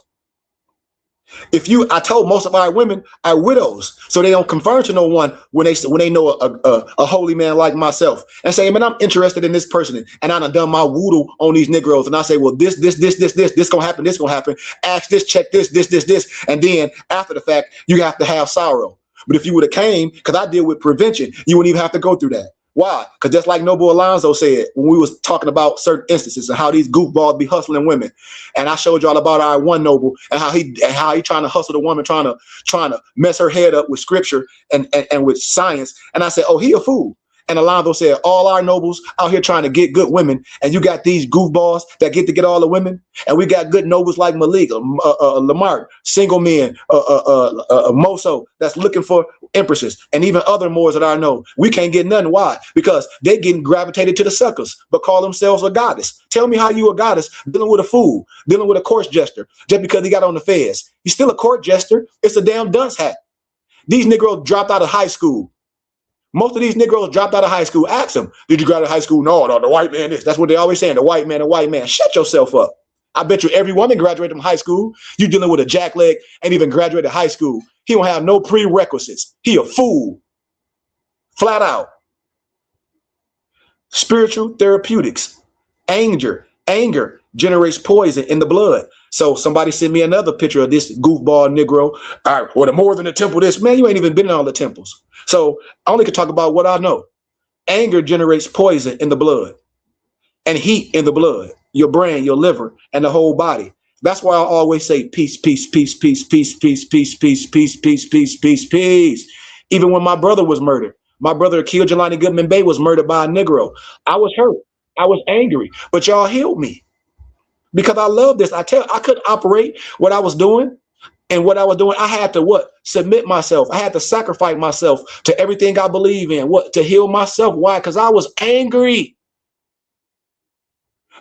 I told most of our women are widows, so they don't confirm to no one when they know a holy man like myself and say, man, I'm interested in this person, and I done my voodoo on these Negroes, and I say, well, this gonna happen, this gonna happen. Ask this, check this, and then after the fact, you have to have sorrow. But if you would have came, because I deal with prevention, you wouldn't even have to go through that. Why? Because just like Noble Alonzo said when we was talking about certain instances and how these goofballs be hustling women, and I showed y'all about our one Noble and how he trying to hustle the woman, trying to mess her head up with scripture and with science. And I said, oh, he a fool. And Alonzo said, all our nobles out here trying to get good women, and you got these goofballs that get all the women, and we got good nobles like Malik, Lamar, single men, Moso that's looking for empresses, and even other Moors that I know. We can't get none. Why? Because they getting gravitated to the suckers, but call themselves a goddess. Tell me how you a goddess dealing with a fool, dealing with a court jester, just because he got on the feds. He's still a court jester. It's a damn dunce hat. These Negroes dropped out of high school. Most of these Negroes dropped out of high school. Ask them, did you graduate high school? No, the white man is. That's what they always saying, the white man. Shut yourself up. I bet you every woman graduated from high school. You dealing with a jackleg, ain't even graduated high school. He don't have no prerequisites. He a fool. Flat out. Spiritual therapeutics. Anger generates poison in the blood. So somebody sent me another picture of this goofball Negro. All right, well, the more than the temple this. Man, you ain't even been in all the temples. So I only can talk about what I know. Anger generates poison in the blood and heat in the blood, your brain, your liver, and the whole body. That's why I always say peace, peace, peace, peace, peace, peace, peace, peace, peace, peace, peace, peace, peace. Even when my brother was murdered, my brother Akil Jelani Goodman Bey was murdered by a Negro. I was hurt. I was angry, but y'all healed me because I love this. I couldn't operate what I was doing. And what I was doing, I had to submit myself. I had to sacrifice myself to everything I believe in. To heal myself. Why? Because I was angry.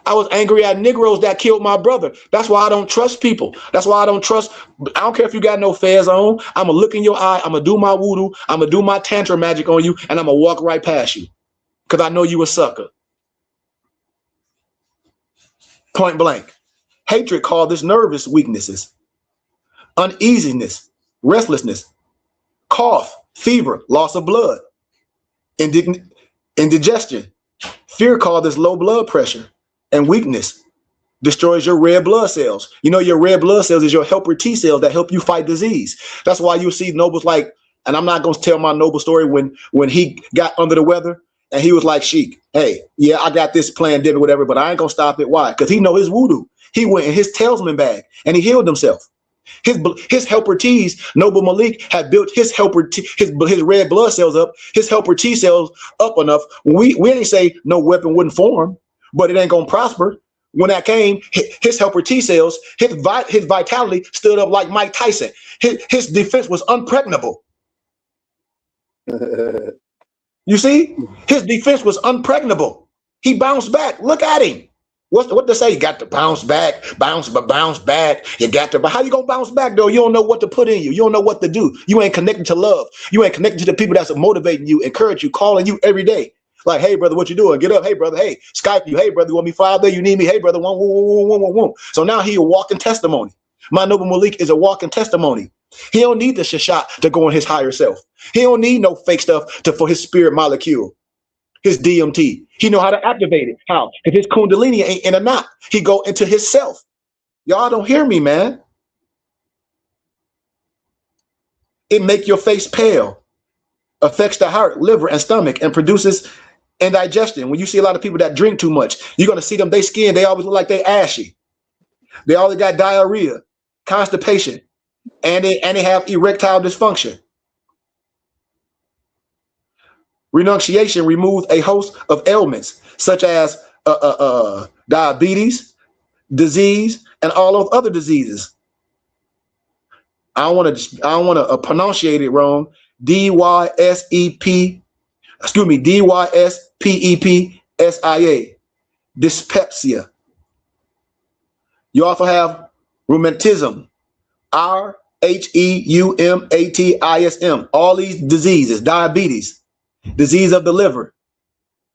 I was angry at Negroes that killed my brother. That's why I don't trust people. That's why I don't trust. I don't care if you got no fez on. I'm going to look in your eye. I'm going to do my voodoo. I'm going to do my tantra magic on you. And I'm going to walk right past you. Because I know you a sucker. Point blank. Hatred called this nervous weaknesses. Uneasiness, restlessness, cough, fever, loss of blood, indigestion. Fear called this low blood pressure and weakness. Destroys your red blood cells. You know, your red blood cells is your helper T cells that help you fight disease. That's why you see nobles like, and I'm not going to tell my noble story when he got under the weather and he was like, Sheik, hey, yeah, I got this plan, did whatever, but I ain't going to stop it. Why? Because he know his voodoo. He went in his talisman bag and he healed himself. His helper T's, Noble Malik, had built his his red blood cells up, his helper T cells up enough. We didn't say no weapon wouldn't form, but it ain't gonna prosper. When that came, his helper T cells, his vitality stood up like Mike Tyson. His defense was unpregnable. You see, his defense was unpregnable. He bounced back. Look at him. What they say? You got to bounce back, bounce back. You got to, but how you gonna bounce back though? You don't know what to put in you. You don't know what to do. You ain't connected to love. You ain't connected to the people that's motivating you, encourage you, calling you every day. Like, hey brother, what you doing? Get up. Hey brother. Hey, Skype you. Hey brother, you want me 5 days? You need me? Hey brother, one. So now he a walking testimony. My Noble Malik is a walking testimony. He don't need the shashat to go in his higher self. He don't need no fake stuff for his spirit molecule. His DMT. He know how to activate it. How? If his kundalini ain't in a knot, he go into his self. Y'all don't hear me, man. It make your face pale, affects the heart, liver, and stomach, and produces indigestion. When you see a lot of people that drink too much, you're gonna see them, they skin, they always look like they ashy. They always got diarrhea, constipation, and they have erectile dysfunction. Renunciation removes a host of ailments such as diabetes, disease, and all those other diseases. I don't want to pronunciate it wrong. DYSPEPSIA, dyspepsia. You also have rheumatism, RHEUMATISM. All these diseases, diabetes. Disease of the liver,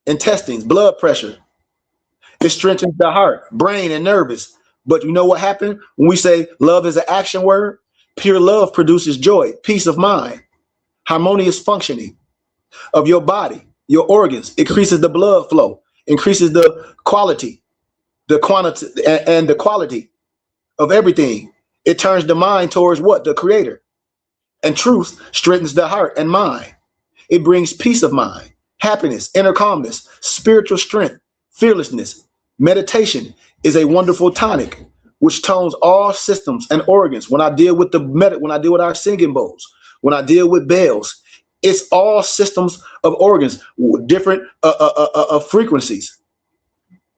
intestines, blood pressure. It strengthens the heart, brain, and nervous. But you know what happened when we say love is an action word? Pure love produces joy, peace of mind, harmonious functioning of your body, your organs. It increases the blood flow, increases the quality, the quantity, and the quality of everything. It turns the mind towards what? The creator. And truth strengthens the heart and mind. It brings peace of mind, happiness, inner calmness, spiritual strength, fearlessness. Meditation is a wonderful tonic which tones all systems and organs. When I deal with when I deal with our singing bowls, when I deal with bells, it's all systems of organs, different frequencies.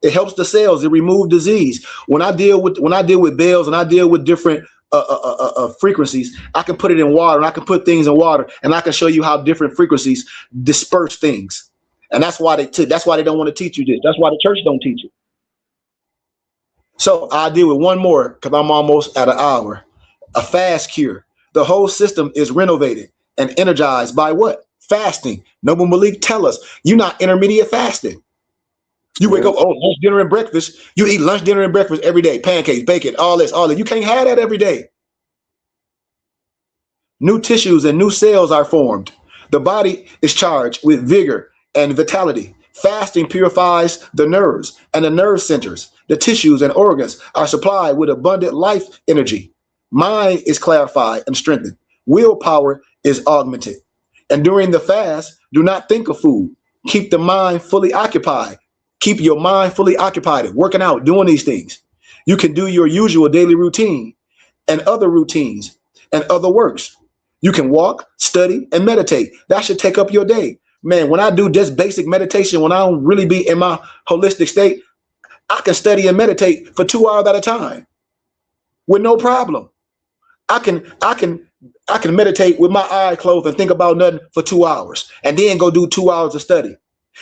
It helps the cells. It removes disease. When I deal with bells and I deal with different frequencies, I can put it in water, and I can put things in water, and I can show you how different frequencies disperse things. And that's why they don't want to teach you this. That's why the church don't teach it. So I deal with one more because I'm almost at an hour. A fast cure. The whole system is renovated and energized by what? Fasting. Noble Malik tell us you're not intermediate fasting. You wake up, lunch, dinner, and breakfast. You eat lunch, dinner, and breakfast every day. Pancakes, bacon, all this. You can't have that every day. New tissues and new cells are formed. The body is charged with vigor and vitality. Fasting purifies the nerves and the nerve centers. The tissues and organs are supplied with abundant life energy. Mind is clarified and strengthened. Willpower is augmented. And during the fast, do not think of food. Keep the mind fully occupied. Keep your mind fully occupied, working out, doing these things. You can do your usual daily routine and other routines and other works. You can walk, study, and meditate. That should take up your day. Man, when I do just basic meditation, when I don't really be in my holistic state, I can study and meditate for 2 hours at a time with no problem. I can meditate with my eyes closed and think about nothing for 2 hours, and then go do 2 hours of study,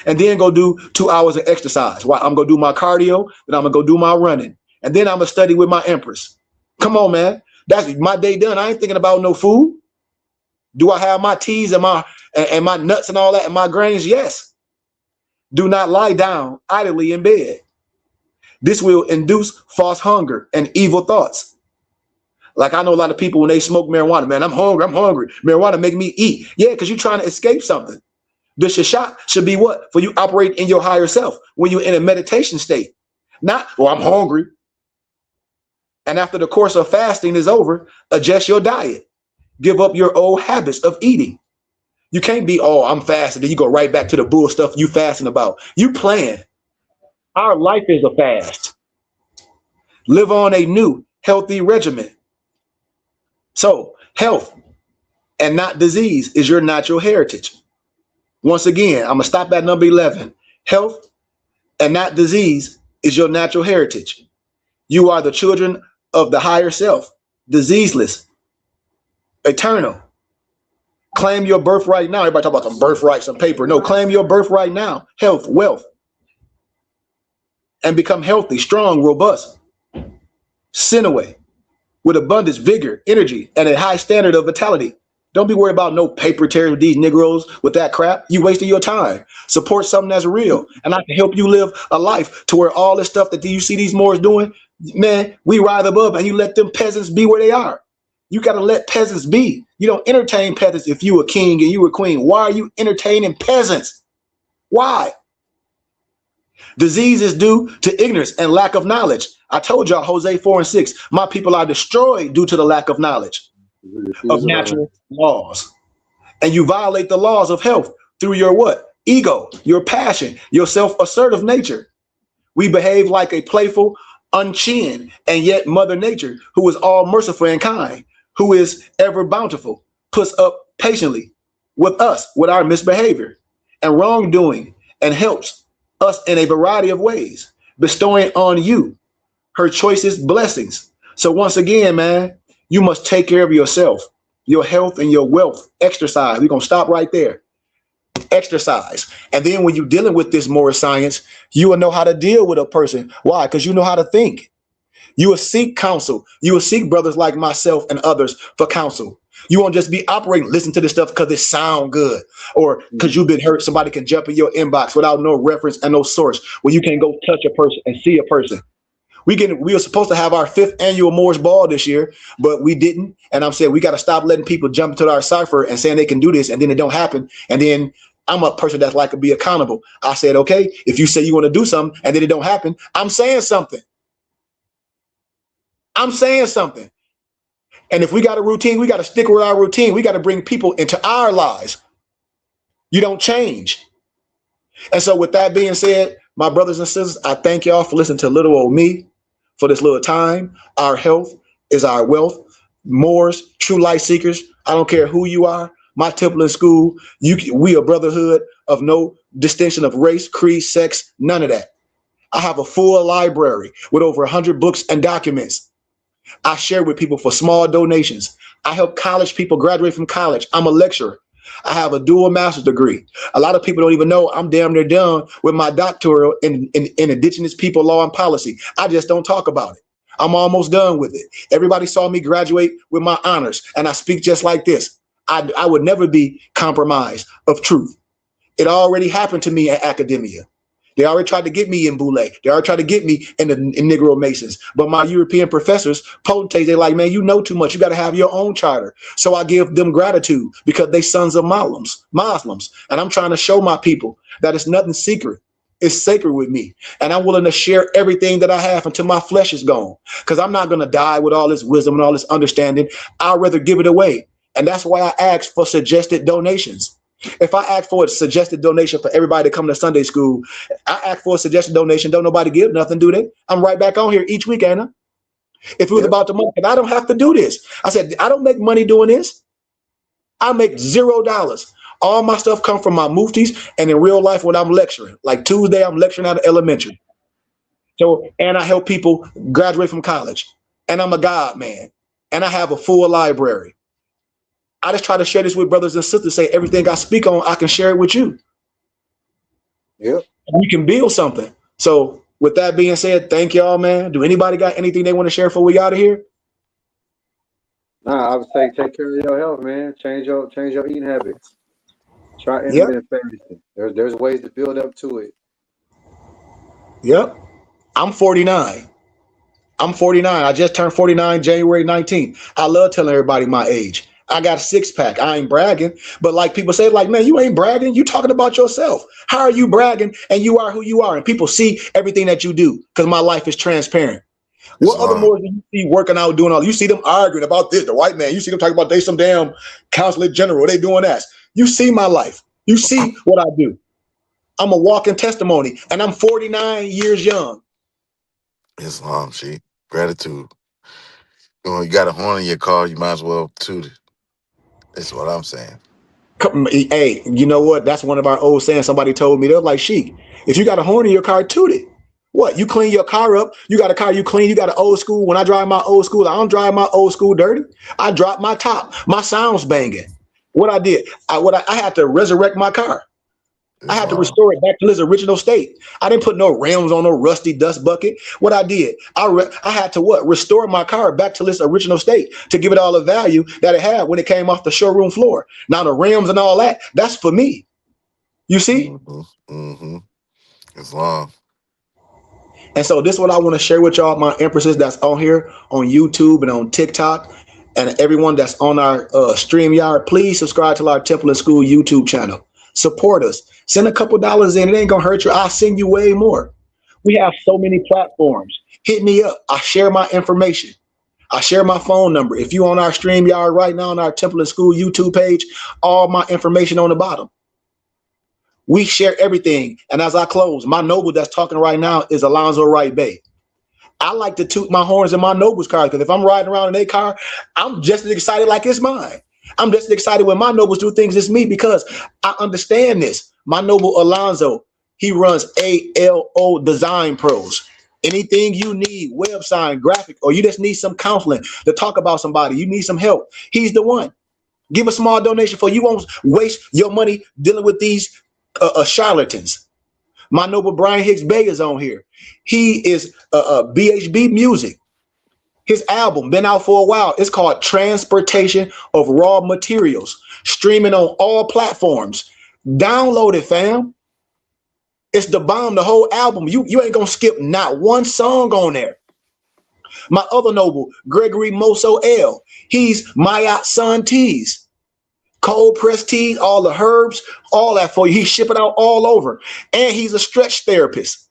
and then go do 2 hours of exercise. Well, I'm gonna do my cardio, then I'm gonna go do my running, and then I'm gonna study with my Empress. Come on, man. That's my day done. I ain't thinking about no food. Do I have my teas and my nuts and all that and my grains? Yes. Do not lie down idly in bed. This will induce false hunger and evil thoughts. Like I know a lot of people when they smoke marijuana, man, I'm hungry. Marijuana make me eat. Yeah, because you're trying to escape something. The shashat should be what? For you operate in your higher self when you're in a meditation state. Not, I'm hungry. And after the course of fasting is over, adjust your diet. Give up your old habits of eating. You can't be, I'm fasting, then you go right back to the bull stuff you fasting about. You playing. Our life is a fast. Live on a new, healthy regimen. So, health and not disease is your natural heritage. Once again, I'm going to stop at number 11. Health and not disease is your natural heritage. You are the children of the higher self, diseaseless, eternal. Claim your birthright now. Everybody talk about some birthright, some paper. No, claim your birthright now. Health, wealth. And become healthy, strong, robust. Sin away with abundance, vigor, energy, and a high standard of vitality. Don't be worried about no paper tearing with these Negroes with that crap. You wasting your time. Support something that's real. And I can help you live a life to where all this stuff that you see these Moors doing, man, we rise above and you let them peasants be where they are. You got to let peasants be. You don't entertain peasants if you a king and you a queen. Why are you entertaining peasants? Why? Disease is due to ignorance and lack of knowledge. I told y'all, Hosea 4:6, my people are destroyed due to the lack of knowledge of natural laws. And you violate the laws of health through your what? Ego, your passion, your self-assertive nature. We behave like a playful, unchained, and yet Mother Nature, who is all merciful and kind, who is ever bountiful, puts up patiently with us with our misbehavior and wrongdoing and helps us in a variety of ways, bestowing on you her choicest blessings. So once again, man, you must take care of yourself, your health and your wealth. Exercise. We're going to stop right there. Exercise. And then when you're dealing with this moral science, you will know how to deal with a person. Why? Because you know how to think. You will seek counsel. You will seek brothers like myself and others for counsel. You won't just be operating, listen to this stuff because it sound good or because you've been hurt. Somebody can jump in your inbox without no reference and no source where you can go touch a person and see a person. We were supposed to have our 5th annual Moors Ball this year, but we didn't. And I'm saying we got to stop letting people jump into our cipher and saying they can do this and then it don't happen. And then I'm a person that's like to be accountable. I said, okay, if you say you want to do something and then it don't happen, I'm saying something. I'm saying something. And if we got a routine, we got to stick with our routine. We got to bring people into our lives. You don't change. And so with that being said, my brothers and sisters, I thank y'all for listening to little old me for this little time. Our health is our wealth. Moors, true light seekers, I don't care who you are. My temple in school, we a brotherhood of no distinction of race, creed, sex, none of that. I have a full library with over 100 books and documents. I share with people for small donations. I help college people graduate from college. I'm a lecturer. I have a dual master's degree. A lot of people don't even know I'm damn near done with my doctoral in indigenous people law and policy. I just don't talk about it. I'm almost done with it. Everybody saw me graduate with my honors, and I speak just like this. I would never be compromised of truth. It already happened to me in academia. They already tried to get me in Boule. They already tried to get me in Negro Masons. But my European professors, potentates, they're like, man, you know too much. You got to have your own charter. So I give them gratitude because they sons of Muslims. And I'm trying to show my people that it's nothing secret. It's sacred with me. And I'm willing to share everything that I have until my flesh is gone. Because I'm not going to die with all this wisdom and all this understanding. I'd rather give it away. And that's why I ask for suggested donations. If I ask for a suggested donation for everybody to come to Sunday school, I ask for a suggested donation. Don't nobody give nothing, do they? I'm right back on here each week, ain't I? If it was about the money, and I don't have to do this. I said, I don't make money doing this. I make $0. All my stuff come from my muftis and in real life when I'm lecturing. Like Tuesday, I'm lecturing out of elementary. So, and I help people graduate from college. And I'm a God man. And I have a full library. I just try to share this with brothers and sisters, say everything I speak on, I can share it with you. Yep. We can build something. So with that being said, thank y'all, man. Do anybody got anything they want to share before we out of here? Nah, I would say take care of your health, man. Change your eating habits. Try intermittent fasting. There's ways to build up to it. Yep. I'm 49. I just turned 49 January 19th. I love telling everybody my age. I got a 6-pack. I ain't bragging. But like people say, like, man, you ain't bragging. You talking about yourself. How are you bragging? And you are who you are. And people see everything that you do because my life is transparent. What other more do you see working out, doing all? You see them arguing about this, the white man. You see them talking about they some damn consulate general. They doing that. You see my life. You see what I do. I'm a walking testimony. And I'm 49 years young. Islam, G. Gratitude. You got a horn in your car, you might as well toot it. That's what I'm saying. Hey, you know what? That's one of our old sayings. Somebody told me, they're like, Sheik, if you got a horn in your car, toot it. What? You clean your car up. You got a car you clean. You got an old school. When I drive my old school, I don't drive my old school dirty. I drop my top. My sound's banging. What I did, I had to resurrect my car. I had to restore it back to its original state. I didn't put no rims on no rusty dust bucket. What I did, I had to restore my car back to its original state to give it all the value that it had when it came off the showroom floor. Now the rims and all that, that's for me. You see? Islam. And so this is what I want to share with y'all, my empresses that's on here on YouTube and on TikTok, and everyone that's on our StreamYard. Please subscribe to our Temple and School YouTube channel. Support us. Send a couple dollars in. It ain't gonna hurt you. I'll send you way more. We have so many platforms. Hit me up. I share my information. I share my phone number. If you on our StreamYard right now on our Temple and School YouTube page, all my information on the bottom. We share everything. And as I close, my noble that's talking right now is Alonzo Wright Bay. I like to toot my horns in my noble's car because if I'm riding around in their car, I'm just as excited like it's mine. I'm just excited when my nobles do things as me because I understand this. My noble Alonzo, he runs ALO Design Pros. Anything you need, website, graphic, or you just need some counseling to talk about somebody, you need some help, he's the one. Give a small donation for you won't waste your money dealing with these charlatans. My noble Brian Hicks Bay is on here. He is BHB Music. His album been out for a while. It's called Transportation of Raw Materials, streaming on all platforms. Download it, fam. It's the bomb, the whole album. You ain't gonna skip not one song on there. My other noble, Gregory Moso L. He's Mayat Sun Teas. Cold pressed teas, all the herbs, all that for you. He's shipping out all over. And he's a stretch therapist.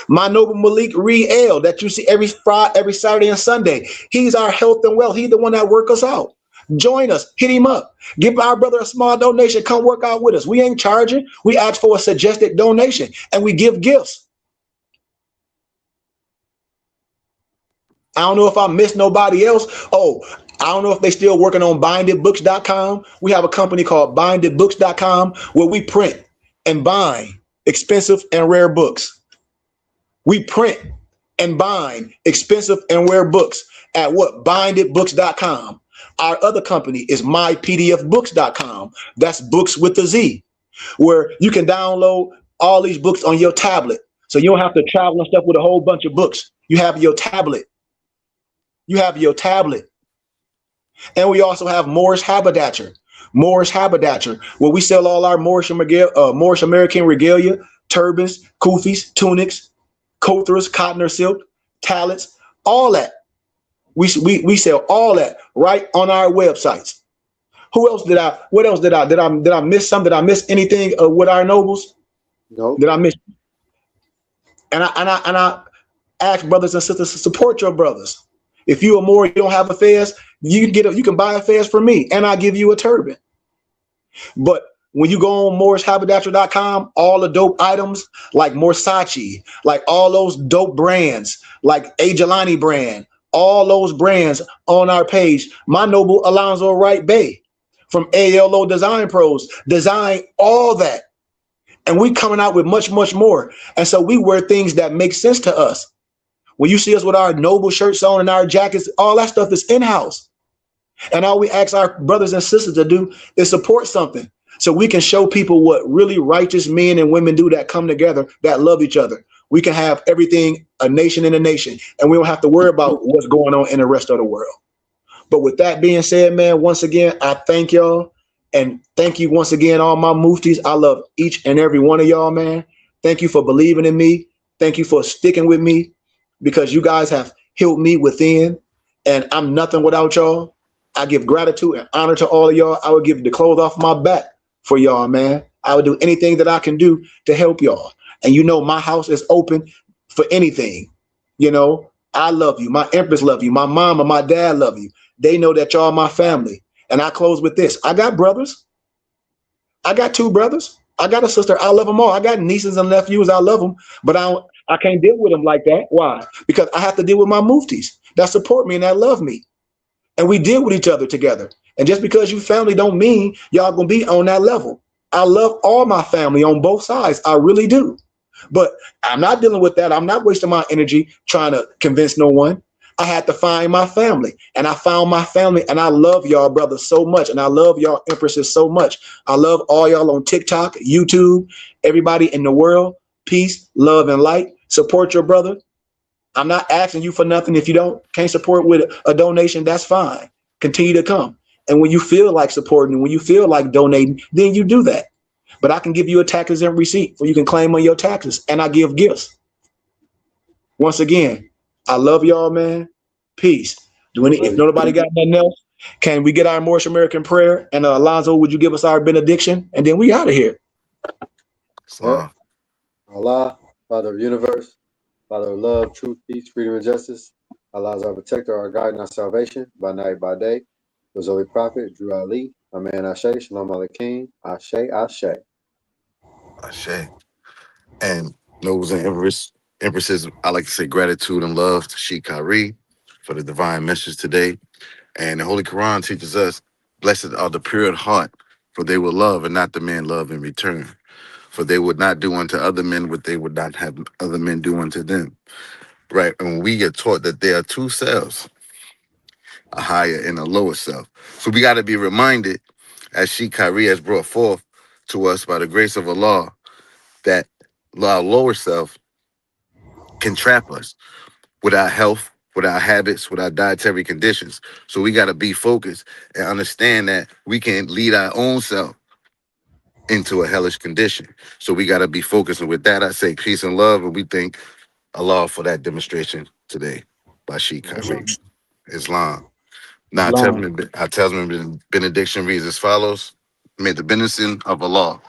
My noble Malik Reed L that you see every Friday, every Saturday and Sunday. He's our health and wealth. He's the one that works us out. Join us. Hit him up. Give our brother a small donation. Come work out with us. We ain't charging. We ask for a suggested donation, and we give gifts. I don't know if I missed nobody else. Oh, I don't know if they still working on bindedbooks.com. We have a company called bindedbooks.com where we print and bind expensive and rare books. We print and bind expensive and rare books at what? Bindedbooks.com. Our other company is mypdfbooks.com. That's books with a Z, where you can download all these books on your tablet. So you don't have to travel and stuff with a whole bunch of books. You have your tablet. You have your tablet. And we also have Moorish Haberdasher. Moorish Haberdasher, where we sell all our Moorish American regalia, turbans, kufis, tunics, kothras, cotton or silk, talents, all that. We sell all that right on our websites. What else did I miss something? Did I miss anything with our nobles? No. Did I miss? And I ask brothers and sisters to support your brothers. If you are more, you don't have affairs, you can buy affairs from me, and I'll give you a turban. But when you go on MoorishHaberdasher.com, all the dope items like Morsachi, like all those dope brands, like A. Jelani brand, all those brands on our page. My noble Alonzo Wright Bay from ALO Design Pros design all that. And we coming out with much, much more. And so we wear things that make sense to us. When you see us with our noble shirts on and our jackets, all that stuff is in-house. And all we ask our brothers and sisters to do is support something so we can show people what really righteous men and women do that come together, that love each other. We can have everything, a nation in a nation, and we don't have to worry about what's going on in the rest of the world. But with that being said, man, once again, I thank y'all. And thank you once again, all my muftis. I love each and every one of y'all, man. Thank you for believing in me. Thank you for sticking with me, because you guys have healed me within, and I'm nothing without y'all. I give gratitude and honor to all of y'all. I would give the clothes off my back for y'all, man. I would do anything that I can do to help y'all. And you know, my house is open for anything. You know, I love you. My empress love you. My mom and my dad love you. They know that y'all my family. And I close with this. I got brothers. I got 2 brothers. I got a sister. I love them all. I got nieces and nephews. I love them. But I can't deal with them like that. Why? Because I have to deal with my muftis that support me and that love me. And we deal with each other together. And just because you family don't mean y'all gonna be on that level. I love all my family on both sides. I really do. But I'm not dealing with that. I'm not wasting my energy trying to convince no one. I had to find my family, and I found my family, and I love y'all brothers so much, and I love y'all empresses so much. I love all y'all on TikTok, YouTube, everybody in the world. Peace, love, and light. Support your brother. I'm not asking you for nothing. If you can't support with a donation, that's fine. Continue to come. And when you feel like supporting, when you feel like donating, then you do that. But I can give you a tax exempt receipt where you can claim on your taxes, and I give gifts. Once again, I love y'all, man. Peace. If nobody got nothing else, can we get our Moorish American prayer? And Alonzo, would you give us our benediction? And then we out of here. Yep. Allah, Father of universe, Father of love, truth, peace, freedom, and justice. Allah is our protector, our guide, and our salvation, by night, by day. Was Holy Prophet, Drew Ali, our man Ashe, Shalom Aleichem, Ashe, Ashe. Ashe. And nobles and empresses, I like to say gratitude and love to Sheikh Kyrie for the divine message today. And the Holy Quran teaches us, blessed are the pure at heart, for they will love and not demand love in return. For they would not do unto other men what they would not have other men do unto them. Right? And we get taught that there are 2 selves, a higher and a lower self. So we got to be reminded, as Sheikh Kyrie has brought forth to us by the grace of Allah, that our lower self can trap us with our health, with our habits, with our dietary conditions. So we got to be focused and understand that we can lead our own self into a hellish condition. So we got to be focused. And with that, I say peace and love. And we thank Allah for that demonstration today by Sheikh Kyrie. Islam. Now, our Testament benediction reads as follows. May the benediction of Allah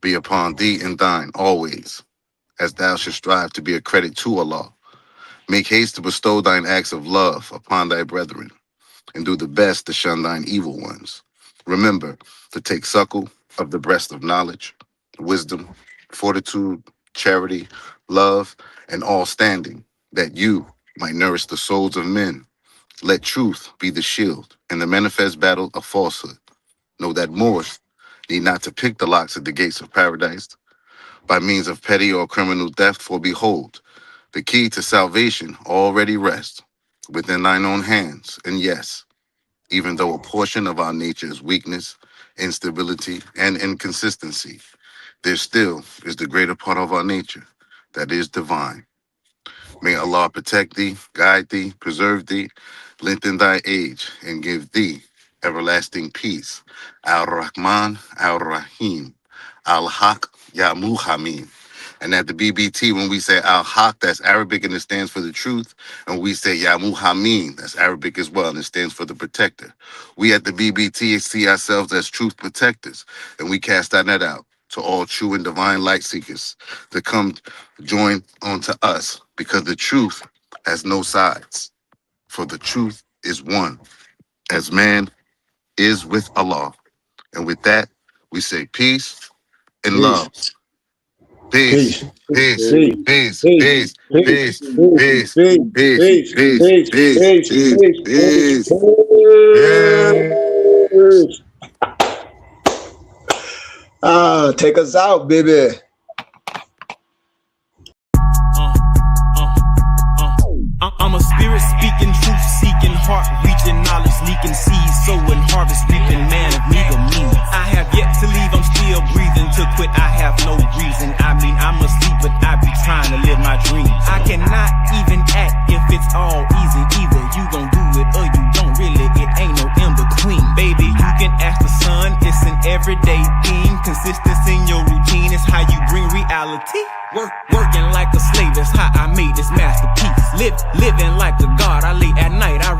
be upon thee and thine always, as thou shouldst strive to be a credit to Allah. Make haste to bestow thine acts of love upon thy brethren. and do the best to shun thine evil ones. Remember to take suckle of the breast of knowledge, wisdom, fortitude, charity, love, and all standing, that you might nourish the souls of men. Let truth be the shield in the manifest battle of falsehood. Know that Moors need not to pick the locks at the gates of paradise by means of petty or criminal theft, for behold, the key to salvation already rests within thine own hands. And yes, even though a portion of our nature is weakness, instability, and inconsistency, there still is the greater part of our nature that is divine. May Allah protect thee, guide thee, preserve thee, lengthen thy age, and give thee everlasting peace. Al-Rahman, Al-Rahim, Al-Haq, Ya Muhammad. And at the BBT, when we say Al-Haq, that's Arabic and it stands for the truth. And we say Ya Muhammad, that's Arabic as well, and it stands for the protector. We at the BBT see ourselves as truth protectors, and we cast our net out to all true and divine light seekers to come join onto us, because the truth has no sides, for the truth is one, as man is with Allah. And with that, we say peace and love. Peace. Peace, peace, Peace. peace, Peace. peace, peace, Peace. peace, Peace. peace, peace, Peace. peace, Peace. peace, peace. Peace. Take us out, baby. I'm a spirit speaking, truth seeking, heart reaching, knowledge leaking, seeds sowing, harvest reaping, man of meager means. I have yet to leave, I'm still breathing. To quit, I have no reason. I mean, I'm asleep, but I be trying to live my dreams. I cannot even act if it's all easy. Either you gon' do it or you don't really. It ain't no in between. Baby, you can ask the sun, it's an everyday thing. Consistency in your routine is how you bring reality. Working like a slave, that's how I made this masterpiece. Living like a god, I lay at night, I